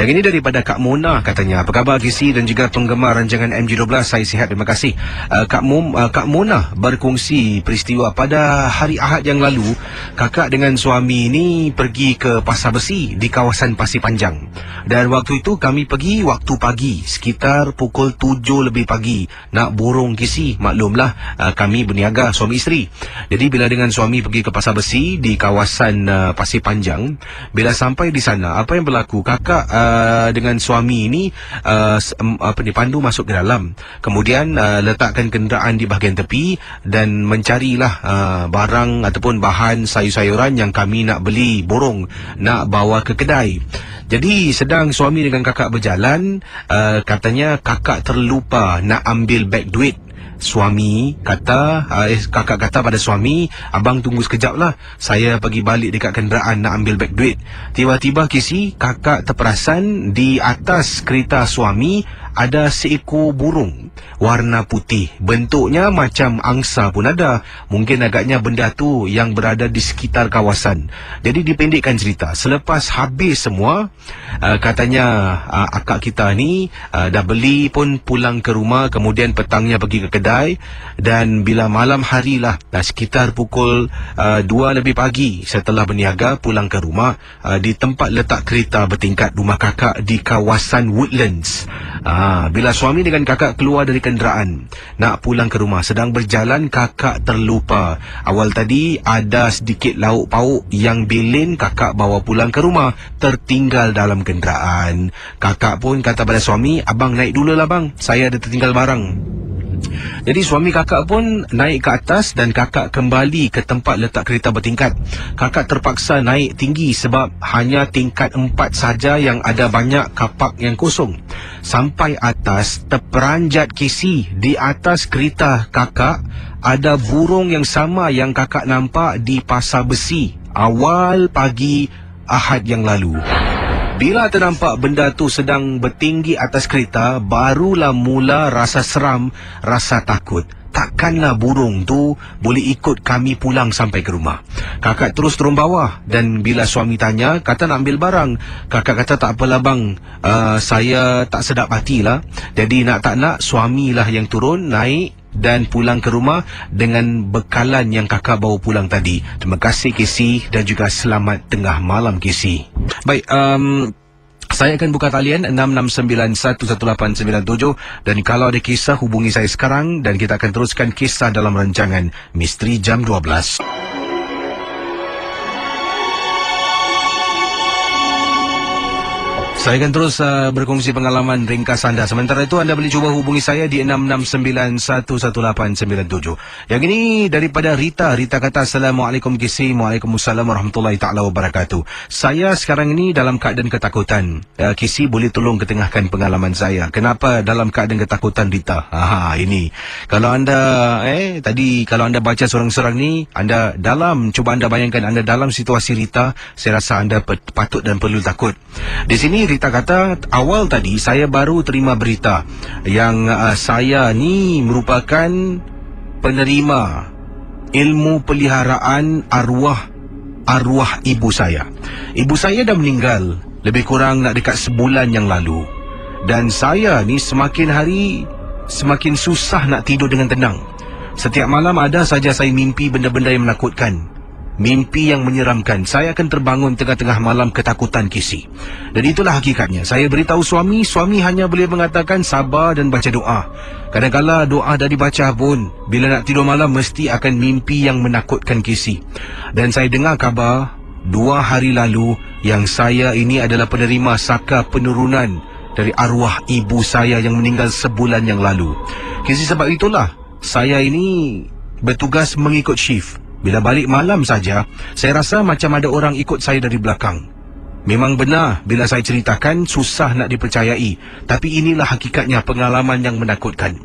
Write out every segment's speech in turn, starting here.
Yang ini daripada Kak Mona katanya. Apa khabar Kisi dan juga penggemar rancangan MG12? Saya sihat, terima kasih. Kak Mona berkongsi peristiwa pada hari Ahad yang lalu. Kakak dengan suami ini pergi ke Pasar Besi di kawasan Pasir Panjang. Dan waktu itu kami pergi waktu pagi, sekitar pukul 7 lebih pagi. Nak borong Kisi, maklumlah kami berniaga suami isteri. Jadi bila dengan suami pergi ke Pasar Besi di kawasan Pasir Panjang, bila sampai di sana, apa yang berlaku? Kakak dengan suami ini pandu masuk ke dalam, kemudian letakkan kenderaan di bahagian tepi dan mencarilah barang ataupun bahan sayur-sayuran yang kami nak beli borong, nak bawa ke kedai. Jadi sedang suami dengan kakak berjalan, katanya kakak terlupa nak ambil beg duit. Kakak kata pada suami, abang tunggu sekejap lah, saya pergi balik dekat kenderaan nak ambil beg duit. Tiba-tiba Kisi, kakak terperasan di atas kereta suami ada seekor burung warna putih. Bentuknya macam angsa pun ada. Mungkin agaknya benda tu yang berada di sekitar kawasan. Jadi dipendekkan cerita, selepas habis semua, katanya akak kita ni dah beli pun pulang ke rumah, kemudian petangnya pergi ke kedai. Dan bila malam hari lah, sekitar pukul 2 lebih pagi, setelah berniaga pulang ke rumah, di tempat letak kereta bertingkat rumah kakak di kawasan Woodlands. Bila suami dengan kakak keluar dari kenderaan nak pulang ke rumah, sedang berjalan kakak terlupa. Awal tadi ada sedikit lauk pauk yang belin kakak bawa pulang ke rumah, tertinggal dalam kenderaan. Kakak pun kata pada suami, abang naik dulu lah bang, saya ada tertinggal barang. Jadi suami kakak pun naik ke atas dan kakak kembali ke tempat letak kereta bertingkat. Kakak terpaksa naik tinggi sebab hanya tingkat 4 saja yang ada banyak kapak yang kosong. Sampai atas, terperanjat Kisi, di atas kereta kakak ada burung yang sama yang kakak nampak di Pasar Besi awal pagi Ahad yang lalu. Bila ternampak benda tu sedang bertinggi atas kereta, barulah mula rasa seram, rasa takut. Takkanlah burung tu boleh ikut kami pulang sampai ke rumah. Kakak terus turun bawah dan bila suami tanya, kata nak ambil barang. Kakak kata tak apalah bang, saya tak sedap hatilah. Jadi nak tak nak, suamilah yang turun, naik dan pulang ke rumah dengan bekalan yang kakak bawa pulang tadi. Terima kasih Kisi dan juga selamat tengah malam Kisi. Baik, saya akan buka talian 66911897 dan kalau ada kisah hubungi saya sekarang dan kita akan teruskan kisah dalam rancangan Misteri Jam 12. Saya akan terus berkongsi pengalaman ringkas anda. Sementara itu anda boleh cuba hubungi saya di 66911897. Yang ini daripada Rita. Rita kata, Assalamualaikum Kisi. Waalaikumsalam warahmatullahi ta'ala wabarakatuh. Saya sekarang ini dalam keadaan ketakutan. Kisi boleh tolong ketengahkan pengalaman saya. Kenapa dalam keadaan ketakutan Rita? Ini. Kalau anda tadi kalau anda baca sorang-sorang ni, anda dalam, cuba anda bayangkan anda dalam situasi Rita, saya rasa anda patut dan perlu takut. Di sini Rita kata, awal tadi saya baru terima berita yang saya ni merupakan penerima ilmu peliharaan arwah ibu saya. Ibu saya dah meninggal lebih kurang nak dekat sebulan yang lalu. Dan saya ni semakin hari semakin susah nak tidur dengan tenang. Setiap malam ada saja saya mimpi benda-benda yang menakutkan. Mimpi yang menyeramkan. Saya akan terbangun tengah-tengah malam ketakutan Kisi. Dan itulah hakikatnya. Saya beritahu suami hanya boleh mengatakan sabar dan baca doa. Kadang-kala doa dah dibaca pun, bila nak tidur malam mesti akan mimpi yang menakutkan Kisi. Dan saya dengar khabar 2 hari lalu yang saya ini adalah penerima saka penurunan dari arwah ibu saya yang meninggal sebulan yang lalu. Kisi, sebab itulah saya ini bertugas mengikut shift. Bila balik malam saja, saya rasa macam ada orang ikut saya dari belakang. Memang benar, bila saya ceritakan, susah nak dipercayai. Tapi inilah hakikatnya pengalaman yang menakutkan.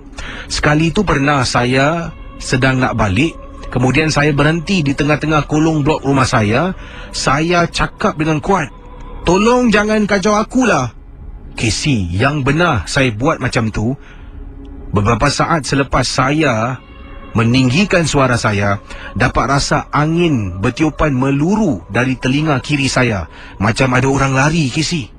Sekali itu pernah saya sedang nak balik, kemudian saya berhenti di tengah-tengah kolong blok rumah saya. Saya cakap dengan kuat, tolong jangan kacau akulah. Kisi, yang benar saya buat macam tu. Beberapa saat selepas saya meninggikan suara saya, dapat rasa angin bertiupan meluru dari telinga kiri saya. Macam ada orang lari Kisi.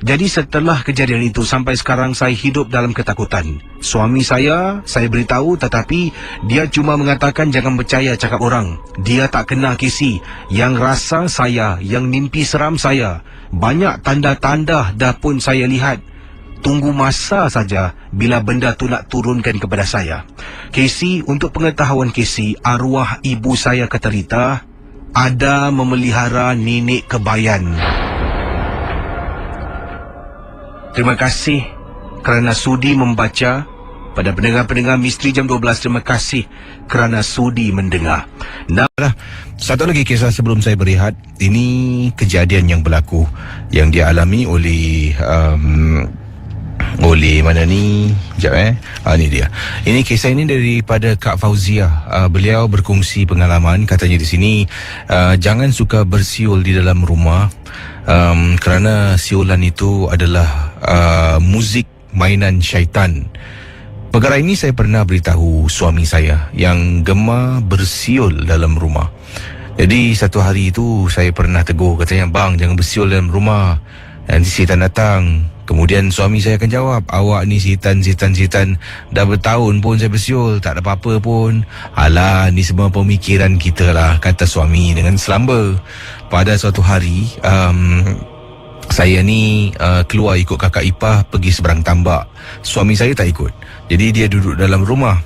Jadi setelah kejadian itu sampai sekarang saya hidup dalam ketakutan. Suami saya beritahu, tetapi dia cuma mengatakan jangan percaya cakap orang. Dia tak kenal Casey. Yang rasa saya, yang mimpi seram saya. Banyak tanda-tanda dah pun saya lihat. Tunggu masa saja bila benda tu nak turunkan kepada saya. Casey, untuk pengetahuan Casey, arwah ibu saya kata Rita ada memelihara nenek kebayan. Terima kasih kerana sudi membaca. Pada pendengar-pendengar Misteri Jam 12, terima kasih kerana sudi mendengar. Nah, satu lagi kisah sebelum saya berehat. Ini kejadian yang berlaku, yang dialami oleh mana ni? Sekejap ni dia. Ini kisah ini daripada Kak Fauzia. Beliau berkongsi pengalaman. Katanya di sini, jangan suka bersiul di dalam rumah, kerana siulan itu adalah muzik mainan syaitan. Perkara ini saya pernah beritahu suami saya yang gemar bersiul dalam rumah. Jadi satu hari itu saya pernah tegur, katanya, bang, jangan bersiul dalam rumah, nanti syaitan datang. Kemudian suami saya akan jawab, awak ni syaitan. Dah bertahun pun saya bersiul, tak ada apa-apa pun. Alah, ni semua pemikiran kita lah, kata suami dengan selamba. Pada suatu hari, saya ni keluar ikut kakak ipar pergi seberang tambak. Suami saya tak ikut. Jadi dia duduk dalam rumah.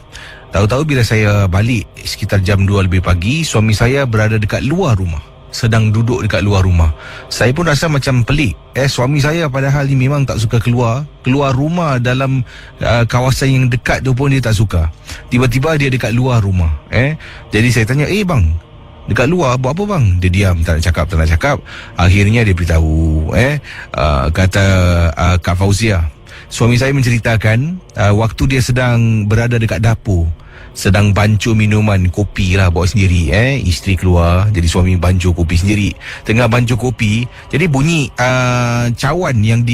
Tahu-tahu bila saya balik sekitar jam 2 lebih pagi, suami saya berada dekat luar rumah, sedang duduk dekat luar rumah. Saya pun rasa macam pelik. Suami saya padahal ni memang tak suka keluar rumah dalam kawasan yang dekat tu pun dia tak suka. Tiba-tiba dia dekat luar rumah. Jadi saya tanya, bang, dekat luar buat apa bang? Dia diam, tak nak cakap. Akhirnya dia beritahu, kata Kak Fauzia, suami saya menceritakan waktu dia sedang berada dekat dapur, sedang bancuh minuman kopi lah, bawa sendiri. Isteri keluar, jadi suami bancuh kopi sendiri. Tengah bancuh kopi, jadi bunyi cawan yang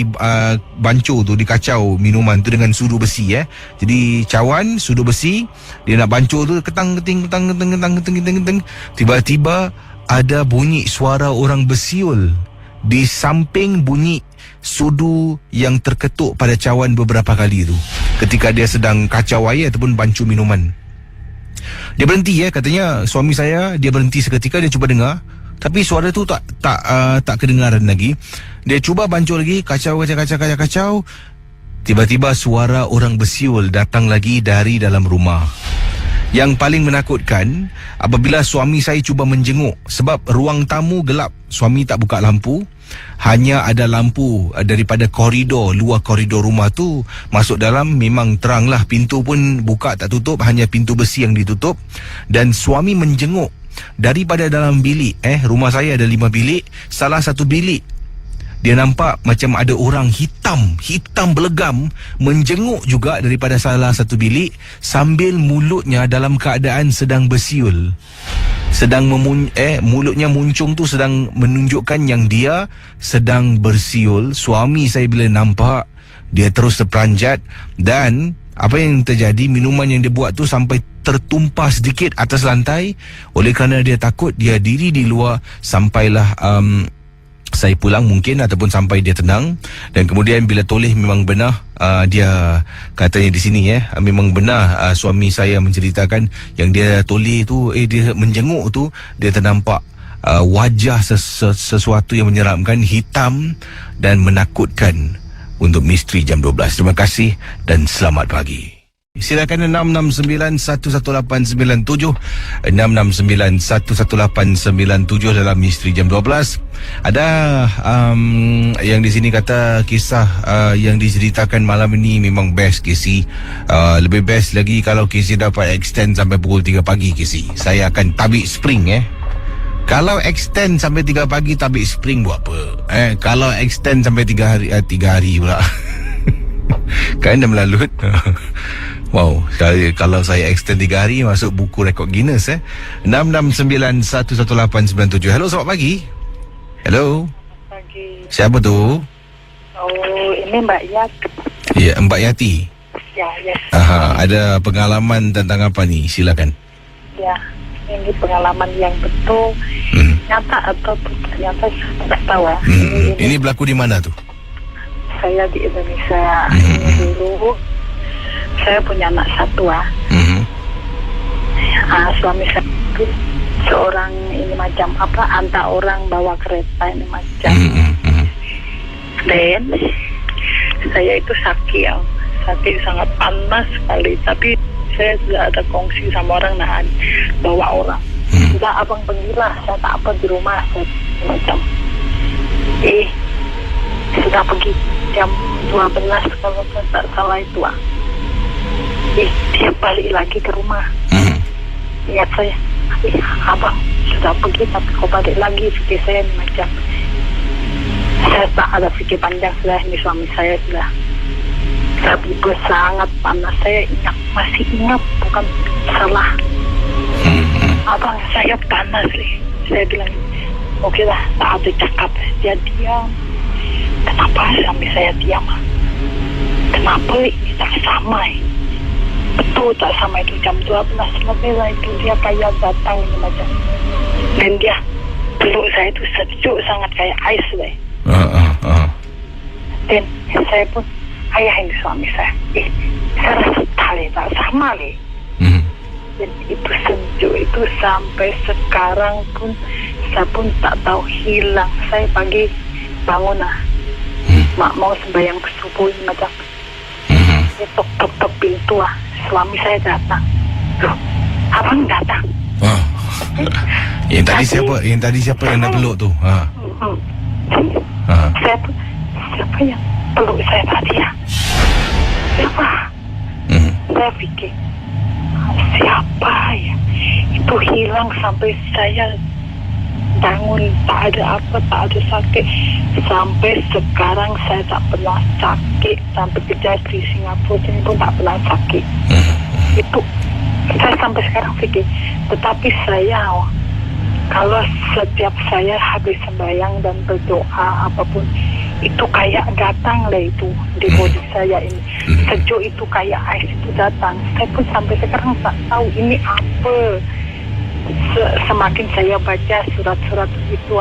bancuh tu, dikacau minuman tu dengan sudu besi. Jadi cawan, sudu besi, dia nak bancuh tu, ketang. Tiba-tiba ada bunyi suara orang bersiul di samping bunyi sudu yang terketuk pada cawan beberapa kali tu, ketika dia sedang kacau air ataupun bancuh minuman. Dia berhenti, katanya suami saya, dia berhenti seketika, dia cuba dengar, tapi suara tu tak kedengaran lagi. Dia cuba bancuh lagi, kacau. Tiba-tiba suara orang bersiul datang lagi dari dalam rumah. Yang paling menakutkan, apabila suami saya cuba menjenguk, sebab ruang tamu gelap, suami tak buka lampu, hanya ada lampu daripada luar koridor rumah tu. Masuk dalam memang terang lah, pintu pun buka tak tutup, hanya pintu besi yang ditutup. Dan suami menjenguk daripada dalam bilik. Rumah saya ada 5 bilik, salah satu bilik dia nampak macam ada orang hitam belegam menjenguk juga daripada salah satu bilik, sambil mulutnya dalam keadaan sedang bersiul. Mulutnya muncung tu sedang menunjukkan yang dia sedang bersiul. Suami saya bila nampak, dia terus terperanjat, dan apa yang terjadi, minuman yang dia buat tu sampai tertumpah sedikit atas lantai. Oleh kerana dia takut, dia diri di luar sampailah saya pulang mungkin, ataupun sampai dia tenang. Dan kemudian bila toleh memang benar, dia katanya di sini memang benar, suami saya menceritakan yang dia toleh tu, dia menjenguk tu, dia ternampak wajah sesuatu yang menyeramkan, hitam dan menakutkan. Untuk Misteri Jam 12, terima kasih dan selamat pagi. Silakan 669-11897 669-11897 dalam Misteri Jam 12. Ada yang di sini kata kisah yang diceritakan malam ini memang best, Casey. Lebih best lagi kalau Casey dapat extend sampai pukul 3 pagi, Casey. Saya akan tabik spring. Kalau extend sampai 3 pagi, tabik spring buat apa? Kalau extend sampai 3 hari pula kan dah melalut. Wow, kalau saya extend 3 hari, masuk buku rekod Guinness. 669-11897. Hello, selamat pagi. Hello. Pagi. Siapa tu? Oh, ini Mbak Yati. Ya, Mbak Yati. Ya. Ada pengalaman tentang apa ni? Silakan. Ya, ini pengalaman yang betul, nyata atau tidak nyata, saya tak tahu. Ini berlaku di mana tu? saya di Indonesia. Ini dulu saya punya anak satu. Suami saya itu seorang ini macam apa, antar orang bawa kereta ini macam. Dan saya itu sakit sangat panas sekali. Tapi saya sudah ada kongsi sama orang nahan bawa orang. Sudah abang pergilah, saya tak apa di rumah, saya macam. Sudah pergi jam 12 kalau saya tak salah itu. Dia balik lagi ke rumah. Ingat saya, abang sudah pergi tapi kau balik lagi. Fikir saya macam, saya tak ada fikir panjang sudah, ini suami saya sudah. Tapi sangat panas, saya masih ingat, bukan salah. Abang saya panas nih. Saya bilang, oke lah, tak ada cakap. Dia diam. Kenapa sampai saya diam? Kenapa ini tak sama? Betul tak sama itu jam 12 lebih lah itu dia kayak datang macam. Dan dia peluk saya itu sejuk sangat kayak ais deh. Dan saya pun, ayah ini suami saya. Saya rasa tali tak sama nih. Dan itu sejuk itu sampai sekarang pun saya pun tak tahu hilang. Saya pagi bangun mak mau sembahyang subuh macam. Dia tok pintu suami saya datang. Loh, abang datang. Yang tadi siapa yang nak peluk tu? Saya pun, siapa yang peluk saya tadi ya? Siapa? Saya fikir, siapa ya? Itu hilang sampai saya bangun, tak ada apa, tak ada sakit. Sampai sekarang saya tak pernah sakit. Sampai kerja di Singapura sini pun tak pernah sakit. Itu saya sampai sekarang fikir. Tetapi saya, kalau setiap saya habis sembahyang dan berdoa apapun, itu kayak datang lah itu di bodi saya ini. Sejuk itu kayak ais itu datang. Saya pun sampai sekarang tak tahu ini apa. Semakin saya baca surat-surat itu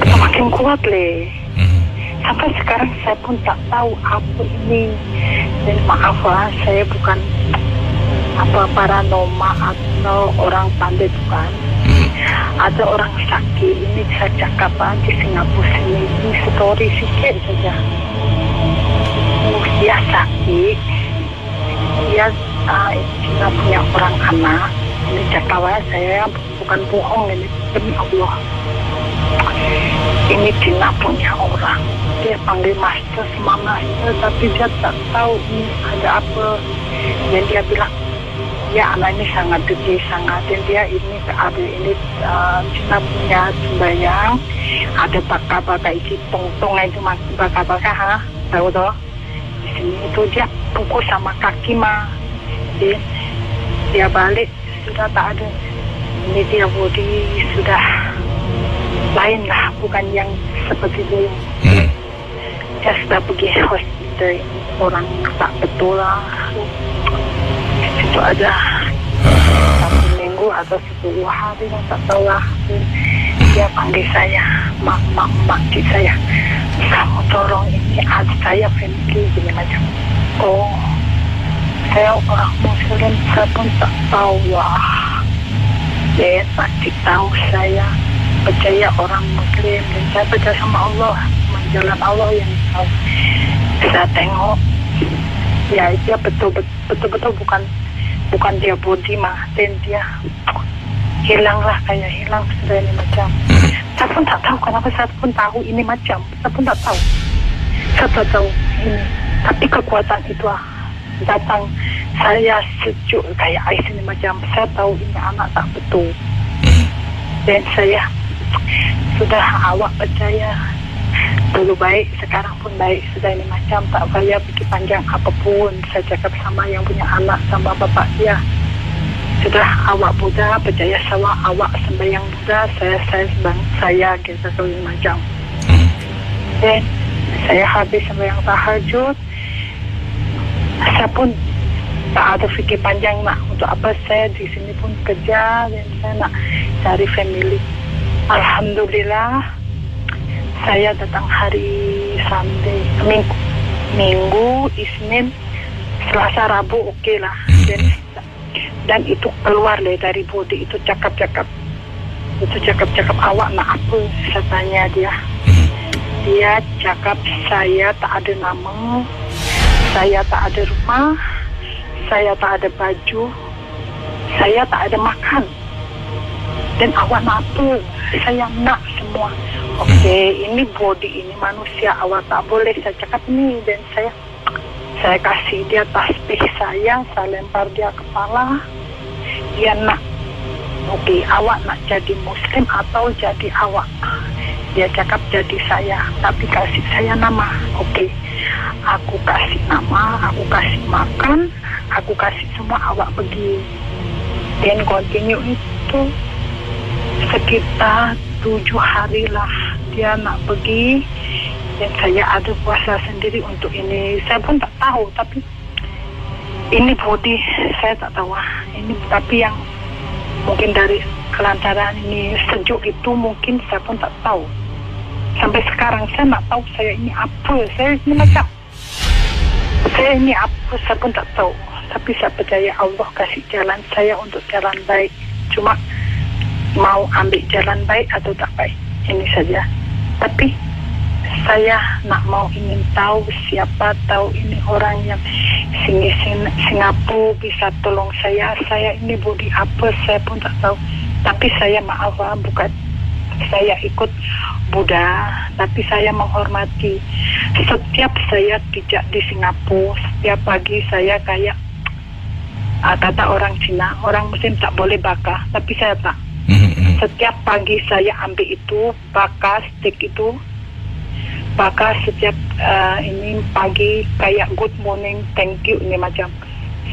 semakin kuat leh. Sampai sekarang saya pun tak tahu apa ini. Dan maaf saya bukan apa paranormal atau orang pandai, bukan. Ada orang sakit ini saya cakap di Singapura sini, ini story sikit saja. Dia sakit, dia punya orang anak. Ini cakap saya bukan bohong, ini demi Allah. Ini Cina punya orang. Dia panggil master, semua master, tapi dia tak tahu ini ada apa. Dan dia bilang, ya anak ini sangat degi, sangat. Dan dia ini ada ini Cina punya sembahyang. Ada baka-baka isi tong-tong itu baka-baka, tahu toh? Di sini itu dia pukul sama kaki dia balik. Sudah tak ada. Ini dia body sudah lain lah, bukan yang seperti dulu. Dia sudah pergi hospital, orang tak betul lah. Itu ada 1 minggu atau 10 hari, tak tahu lah. Dia panggil saya, mak saya, kamu tolong ini adik saya family gini macam. Oh, saya orang Muslim, saya pun tak tahu lah. Dia pasti tahu saya percaya orang Muslim dan saya percaya sama Allah, jalan Allah yang tahu. Saya tengok, ya dia betul-betul bukan dia body dan dia hilang lah, kayak hilang sudah ini macam. Saya pun tak tahu kenapa, saya pun tahu ini macam, saya pun tak tahu. Saya tak tahu ini, tapi kekuatan itu datang saya sejuk kayak ais ini macam. Saya tahu ini anak tak betul. Dan saya sudah awak percaya dulu baik, sekarang pun baik sudah ini macam. Tak payah fikir panjang apapun. Saya cakap sama yang punya anak sama bapak dia, sudah awak Buddha percaya sama awak sembahyang Buddha, saya sembahyang saya kita ini macam. Dan saya habis sembahyang tahajud, saya pun tak ada fikir panjang nak untuk apa. Saya di sini pun kerja dan saya nak cari family. Alhamdulillah saya datang hari Sunday, Minggu, Isnin, Selasa, Rabu, oke lah. Dan itu keluar dari body itu cakap-cakap. Itu cakap-cakap, awak nak apa? Saya tanya dia. Dia cakap, saya tak ada nama, saya tak ada rumah, saya tak ada baju, saya tak ada makan. Dan awak nak apa? Saya nak semua. Okey, ini body, ini manusia, awak tak boleh. Saya cakap ni. Dan saya kasih dia tasbih saya lempar dia kepala. Dia nak. Okey, awak nak jadi Muslim atau jadi awak? Dia cakap jadi saya, tapi kasih saya nama. Okey, aku kasih nama, aku kasih makan, aku kasih semua, awak pergi. Dan continue itu sekitar 7 hari lah dia nak pergi. Dan saya ada puasa sendiri untuk ini. Saya pun tak tahu, tapi ini body saya tak tahu. Ini tapi yang mungkin dari kelantaran ini sejuk itu mungkin saya pun tak tahu. Sampai sekarang saya nak tahu saya ini apa. Saya ini macam saya ini apa saya pun tak tahu. Tapi saya percaya Allah kasih jalan saya untuk jalan baik. Cuma mau ambil jalan baik atau tak baik, ini saja. Tapi saya nak mau ingin tahu siapa tahu ini orang yang Singapura bisa tolong saya. Saya ini body apa saya pun tak tahu. Tapi saya maaf, bukan saya ikut Buddha, tapi saya menghormati. Setiap saya tidak di Singapura, setiap pagi saya kayak kata orang Cina, orang Muslim tak boleh bakar, tapi saya tak. Setiap pagi saya ambil itu bakar steak itu, bakar setiap ini pagi kayak good morning, thank you, ini macam.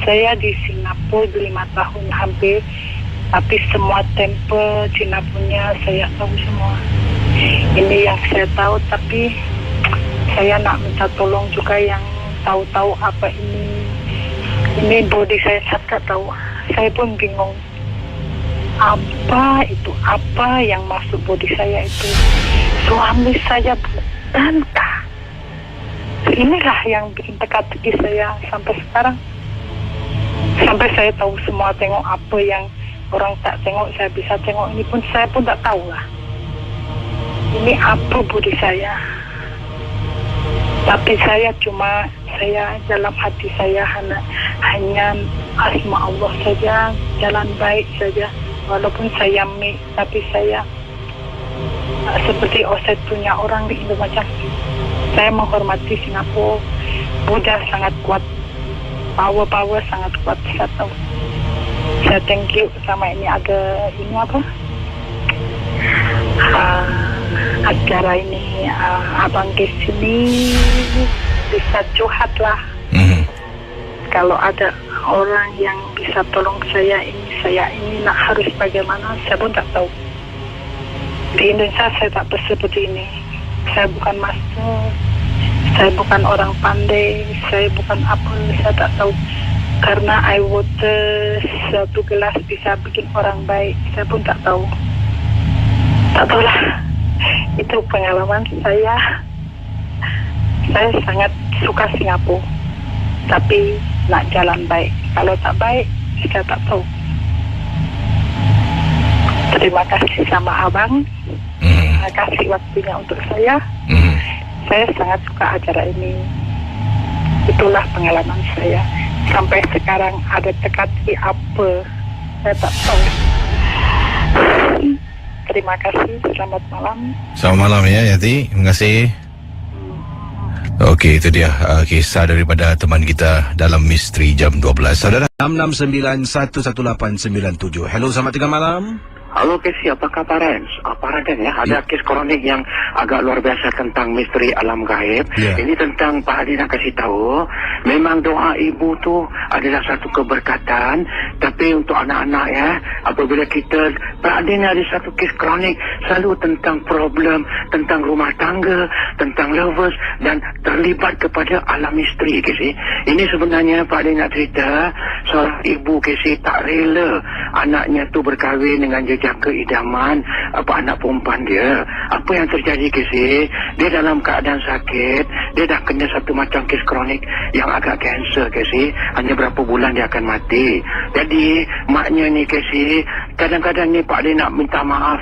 Saya di Singapura 5 tahun hampir, tapi semua temple Cina punya saya tahu semua. Ini yang saya tahu, tapi saya nak minta tolong juga yang tahu-tahu apa ini. Ini body saya tak tahu. Saya pun bingung. Apa itu? Apa yang masuk body saya itu? Suami saya bukankah? Inilah yang bikin teka-teki saya sampai sekarang. Sampai saya tahu semua, tengok apa yang orang tak tengok, saya bisa tengok. Ini pun saya pun tak tahu lah. Ini apa budi saya. Tapi saya dalam hati saya hanya asma Allah saja, jalan baik saja. Walaupun saya tapi saya seperti Oset punya orang di Indo macam. Saya menghormati Singapura. Buddha sangat kuat. Power sangat kuat, saya tahu. Saya thank you sama ini ada ini apa? Acara ini abang ke sini bisa curhat lah. Kalau ada orang yang bisa tolong saya ini nak harus bagaimana, saya pun tak tahu. Di Indonesia saya tak seperti ini. Saya bukan master, saya bukan orang pandai, saya bukan apa, saya tak tahu. Karena air water satu gelas bisa bikin orang baik, saya pun tak tahu. Tak tahulah. Itu pengalaman saya. Saya sangat suka Singapura, tapi nak jalan baik. Kalau tak baik, saya tak tahu. Terima kasih sama abang. Terima kasih waktunya untuk saya. Saya sangat suka acara ini. Itulah pengalaman saya. Sampai sekarang ada teka-teki apa, saya tak tahu. Terima kasih. Selamat malam. Selamat malam ya Yati. Terima kasih. Okey, itu dia kisah daripada teman kita dalam Misteri Jam 12. Saudara 6691897. Hello, selamat tengah malam. Halo Casey, apa khabar Raden ya? Ada kes kronik yang agak luar biasa tentang misteri alam gaib. Ini tentang Pak Hadi nak kasih tahu, memang doa ibu tu adalah satu keberkatan. Tapi untuk anak-anak ya, apabila kita, Pak Hadi ni ada satu kes kronik selalu tentang problem, tentang rumah tangga, tentang lovers dan terlibat kepada alam misteri Casey. Ini sebenarnya Pak Hadi nak cerita, seorang ibu Casey tak rela anaknya tu berkahwin dengan jaga idaman anak perempuan dia. Apa yang terjadi Casey? Dia dalam keadaan sakit, dia dah kena satu macam kes kronik yang agak kanser Casey. Hanya berapa bulan dia akan mati. Jadi maknya ni Casey, kadang-kadang ni Pak dia nak minta maaf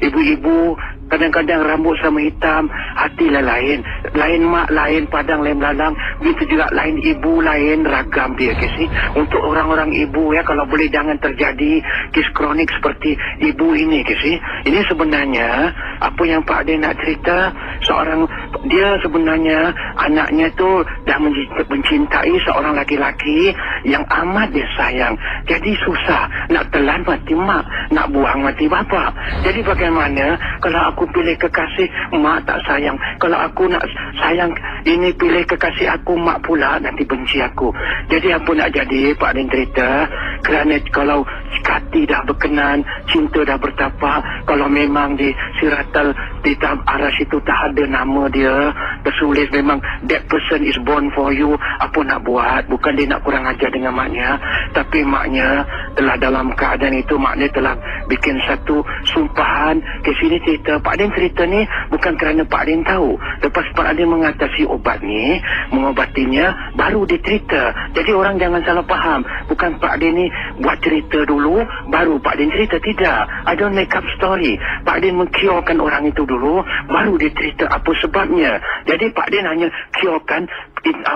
ibu-ibu kadang-kadang rambut sama hitam, hatilah lain. Lain mak, lain padang, lain belalang. Begitu juga lain ibu, lain ragam dia Casey. Untuk orang-orang ibu kalau boleh jangan terjadi kes kronik seperti ibu ini Casey. Ini sebenarnya apa yang Pak dia nak cerita, seorang dia sebenarnya anaknya tu dah mencintai seorang laki-laki yang amat dia sayang. Jadi susah nak telan mati mak, nak buang mati bapa. Jadi bagaimana kalau aku pilih kekasih mak tak sayang, kalau aku nak sayang ini pilih kekasih aku mak pula nanti benci aku. Jadi apa nak jadi Pak Din cerita, kerana kalau hati dah berkenan, cinta dah bertapak, kalau memang di siratal di aras itu tak ada nama dia tertulis memang that person is born for you, apa nak buat? Bukan dia nak kurang ajar dengan maknya, tapi maknya telah dalam keadaan itu, maknya telah bikin satu sumpahan. Ke sini cerita Pak Din cerita ni bukan kerana Pak Din tahu. Lepas Pak Din mengatasi obat ni, mengobatinya, baru dia cerita. Jadi orang jangan salah faham, bukan Pak Din ni buat cerita dulu baru Pak Din cerita. Tidak, I don't make up story. Pak Din mengkiorkan orang itu dulu, baru dia cerita apa sebabnya. Jadi Pak Din hanya kiorkan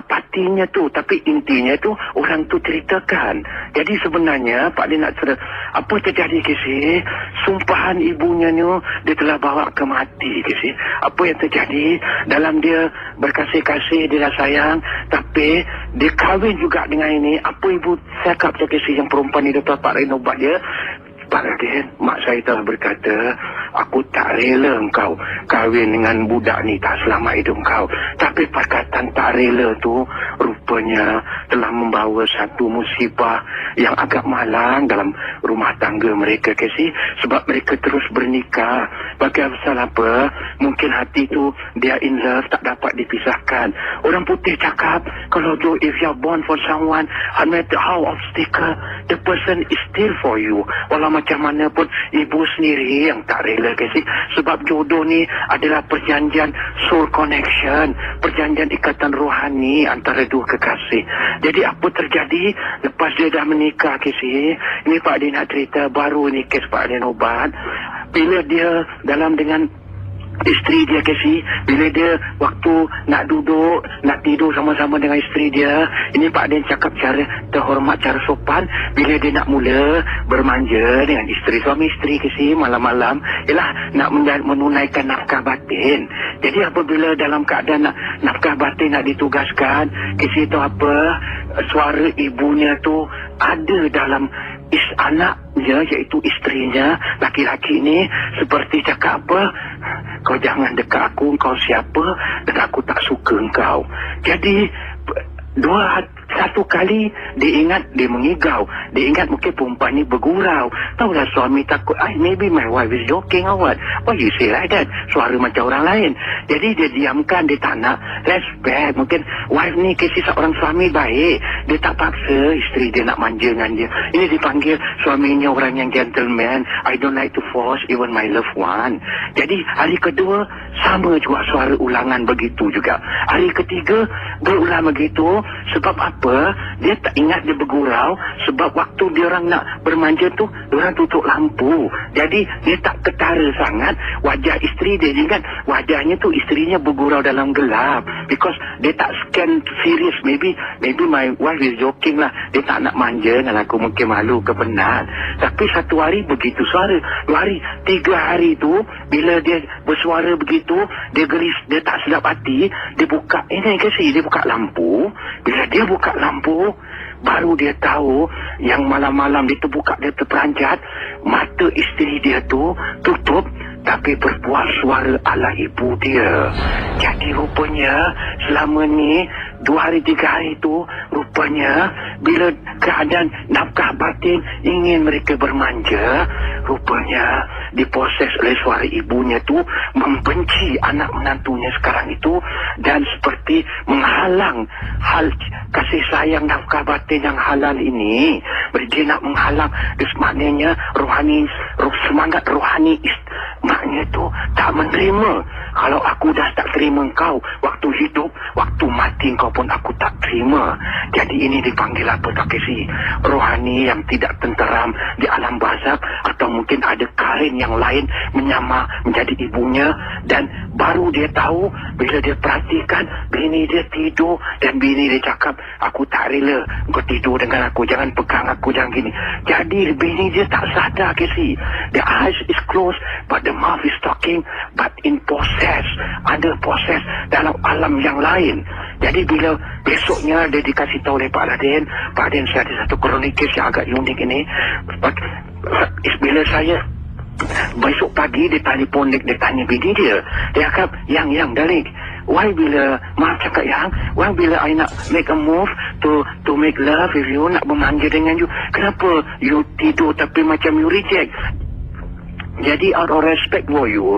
partinya tu, tapi intinya tu orang tu ceritakan. Jadi sebenarnya Pak Din nak cerita apa terjadi Casey, sumpahan ibunya ni dia telah bawa ke mati Casey. Apa yang terjadi dalam dia berkasih-kasih, dia dah sayang, tapi dia kahwin juga dengan ini. Apa ibu cakap Casey yang perempuan ni dapat Pak Din ubat dia? Pak Radin, mak saya telah berkata, aku tak rela engkau kahwin dengan budak ni tak selamat hidup engkau. Tapi perkataan tak rela tu rupanya telah membawa satu musibah yang agak malang dalam rumah tangga mereka Casey. Sebab mereka terus bernikah. Bagi pasal apa? Mungkin hati tu dia in love, tak dapat dipisahkan. Orang putih cakap, kalau tu if you're born for someone, no matter how obstacle, the person is still for you. Walau macam mana pun ibu sendiri yang tak rela Casey. Sebab jodoh ni adalah perjanjian soul connection, perjanjian ikatan rohani antara dua kekasih. Jadi apa terjadi lepas dia dah menikah Casey? Ini Pak Din nak cerita baru ni kes Pak Din ubat. Bila dia dalam dengan isteri dia Casey, bila dia waktu nak duduk, nak tidur sama-sama dengan isteri dia, ini Pak Din cakap cara terhormat, cara sopan. Bila dia nak mula bermanja dengan isteri, suami isteri Casey, malam-malam ialah nak menunaikan nafkah batin. Jadi apabila dalam keadaan nafkah batin nak ditugaskan, Casey tahu apa? Suara ibunya tu ada dalam anaknya, iaitu isterinya, laki-laki ni, seperti cakap apa? Kau jangan dekat aku, kau siapa? Dan aku tak suka engkau. Jadi satu kali dia ingat, dia mengigau. Dia ingat mungkin perempuan ni bergurau. Tahulah suami takut, maybe my wife is joking or what. Why you say like that? Suara macam orang lain. Jadi dia diamkan, dia tak nak respect. Mungkin wife ni kasi seorang suami baik, dia tak paksa isteri dia nak manja dengan dia. Ini dipanggil suaminya orang yang gentleman. I don't like to force even my loved one. Jadi hari kedua sama juga suara ulangan begitu juga. Hari ketiga berulang begitu. Sebab apa? Dia tak ingat dia bergurau. Sebab waktu dia orang nak bermanja tu, dia orang tutup lampu. Jadi dia tak ketara sangat wajah isteri dia. Ingat wajahnya tu isterinya bergurau dalam gelap. Because dia tak scan serious. Maybe my wife is joking lah. Dia tak nak manja dengan aku, mungkin malu ke penat. Tapi satu hari begitu suara. 2 hari, 3 hari tu bila dia bersuara begitu, dia geris, dia tak sedap hati. Dia buka, dia buka lampu. Bila dia buka lampu, baru dia tahu yang malam-malam dia terbuka, dia terperanjat, mata isteri dia tu tutup, tapi berbual suara ala ibu dia. Jadi rupanya selama ni 2 hari 3 hari itu rupanya bila keadaan nafkah batin ingin mereka bermanja, rupanya diproses oleh suara ibunya tu membenci anak menantunya sekarang itu dan seperti menghalang hal kasih sayang nafkah batin yang halal ini. Dia nak menghalang, maknanya semangat rohani maknanya tu tak menerima. Kalau aku dah tak terima kau waktu hidup, waktu mati kau pun aku tak terima. Jadi ini dipanggil apa tak kisi? Rohani yang tidak tenteram di alam barzakh, atau mungkin ada karin yang lain menyamar menjadi ibunya, dan baru dia tahu bila dia perhatikan bini dia tidur dan bini dia cakap, aku tak rela kau tidur dengan aku, jangan pegang aku, jangan gini. Jadi bini dia tak sadar kisi. The eyes is closed but the mouth is talking, but in process, ada proses dalam alam yang lain. Jadi bila besoknya dia dikasih tahu oleh Pak Radin, saya ada satu kronik kes yang agak unik ini. Bila saya besok pagi dia telefon, dia tanya bini dia cakap, yang darling, why bila maaf cakap yang, why bila I nak make a move to make love with you, nak bermanja dengan you, kenapa you tidur tapi macam you reject? Jadi out of respect for you,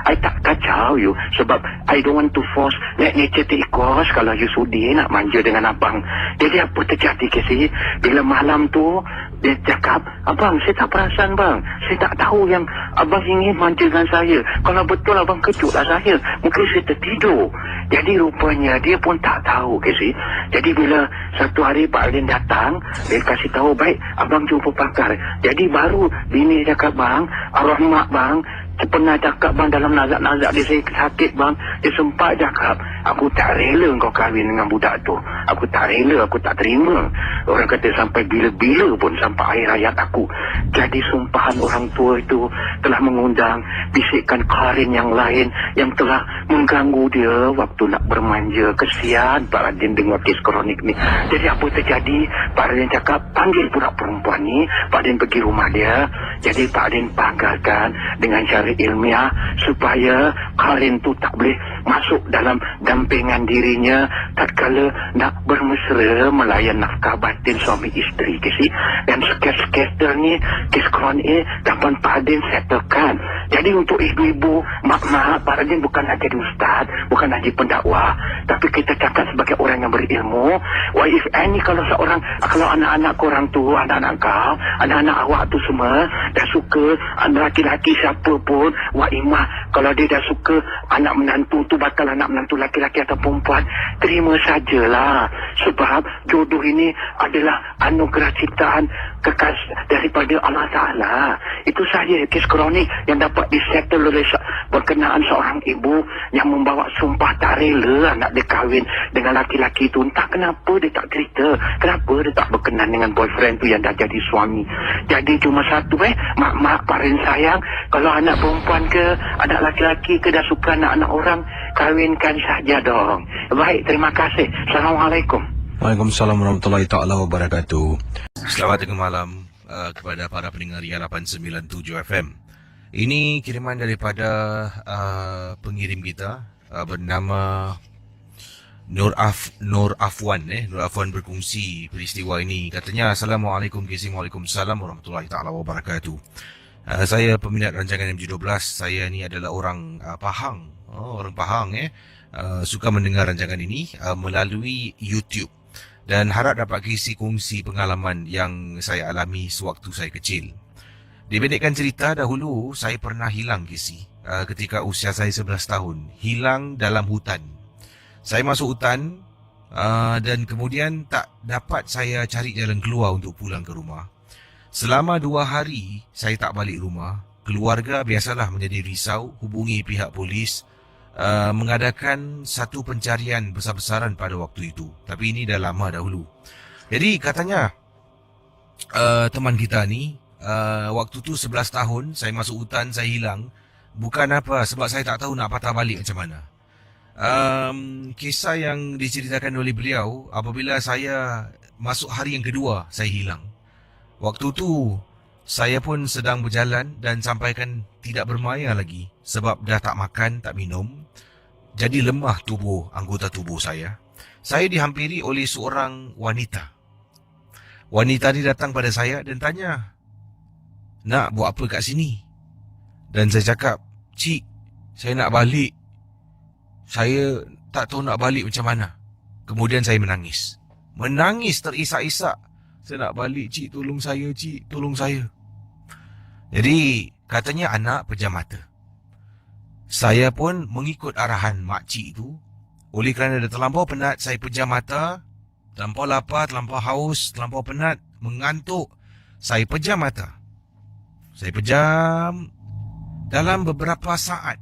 I tak kacau you, sebab I don't want to force, let nature take course. Kalau you sudi nak manja dengan abang, jadi apa terjadi kasi? Bila malam tu dia cakap, abang saya tak perasan bang, saya tak tahu yang abang ingin manja dengan saya. Kalau betul abang kejutlah saya, mungkin saya tertidur. Jadi rupanya dia pun tak tahu kasi. Jadi bila satu hari Pak Alin datang, dia kasih tahu, baik abang jumpa pakar. Jadi baru bini cakap, bang arwah mak bang pernah cakap bang, dalam nazak-nazak dia saya sakit bang, dia sempat cakap, aku tak rela kau kahwin dengan budak tu, aku tak rela, aku tak terima. Orang kata sampai bila-bila pun, sampai akhir hayat aku. Jadi sumpahan orang tua itu telah mengundang bisikan karin yang lain yang telah mengganggu dia waktu nak bermanja. Kesian Pak Radin dengar kes kronik ni. Jadi apa terjadi? Pak Radin cakap, panggil budak perempuan ni. Pak Radin pergi rumah dia. Jadi Pak Radin pagalkan dengan cara ilmiah supaya karin tu tak boleh masuk dalam dampingan dirinya tatkala nak bermesra melayan nafkah batin suami isteri kisi. Dan kes-kes ni, kes kronik ni dapat Pak Radin settlekan. Jadi untuk ibu-ibu, mak-mak, Pak Radin bukan nak jadi ustaz, bukan nak jadi pendakwah, tapi kita cakap sebagai orang yang berilmu. Why if any, kalau anak-anak korang tu, anak-anak kau, anak-anak awak tu semua dah suka anak laki-laki siapa pun, wah imah, kalau dia dah suka anak menantu tu bakal anak menantu laki-laki atau perempuan, terima sajalah. Sebab jodoh ini adalah anugerah ciptaan daripada Allah Ta'ala. Itu saja kes kronik yang dapat disettle oleh berkenaan seorang ibu yang membawa sumpah tak rela anak dia kahwin dengan laki-laki tu. Entah kenapa dia tak cerita, kenapa dia tak berkenan dengan boyfriend tu yang dah jadi suami. Jadi cuma satu, mak-mak paling sayang, kalau anak perempuan ke anak laki-laki ke dah suka anak-anak orang, kahwinkan saja dong. Baik, terima kasih. Assalamualaikum. Waalaikumsalam warahmatullahi taala wabarakatuh. Selamat tengah malam kepada para pendengar Ria 897 FM. Ini kiriman daripada pengirim kita bernama Nur Afwan. Nur Afwan berkongsi peristiwa ini. Katanya, Assalamualaikum KC. Waalaikumsalam warahmatullahi taala wabarakatuh. Saya peminat rancangan MG12. Saya ni adalah orang Pahang. Orang Pahang suka mendengar rancangan ini melalui YouTube. Dan harap dapat kongsi pengalaman yang saya alami sewaktu saya kecil. Dipendekkan cerita, dahulu saya pernah hilang ketika usia saya 11 tahun. Hilang dalam hutan. Saya masuk hutan dan kemudian tak dapat saya cari jalan keluar untuk pulang ke rumah. Selama 2 hari saya tak balik rumah. Keluarga biasalah menjadi risau, hubungi pihak polis, mengadakan satu pencarian besar-besaran pada waktu itu. Tapi ini dah lama dahulu. Jadi katanya teman kita ni waktu tu 11 tahun saya masuk hutan, saya hilang. Bukan apa, sebab saya tak tahu nak patah balik macam mana. Kisah yang diceritakan oleh beliau, apabila saya masuk hari yang kedua saya hilang. Waktu tu saya pun sedang berjalan dan sampaikan tidak bermaya lagi sebab dah tak makan, tak minum. Jadi lemah anggota tubuh saya. Saya dihampiri oleh seorang wanita. Wanita ni datang pada saya dan tanya, "Nak buat apa kat sini?" Dan saya cakap, "Cik, saya nak balik. Saya tak tahu nak balik macam mana." Kemudian saya menangis. Menangis terisak-isak. "Saya nak balik, cik. Tolong saya, cik. Tolong saya." Jadi, katanya anak pejam mata. Saya pun mengikut arahan makcik itu. Oleh kerana dah terlampau penat, saya pejam mata. Terlampau lapar, terlampau haus, terlampau penat, mengantuk. Saya pejam mata. Saya pejam. Dalam beberapa saat,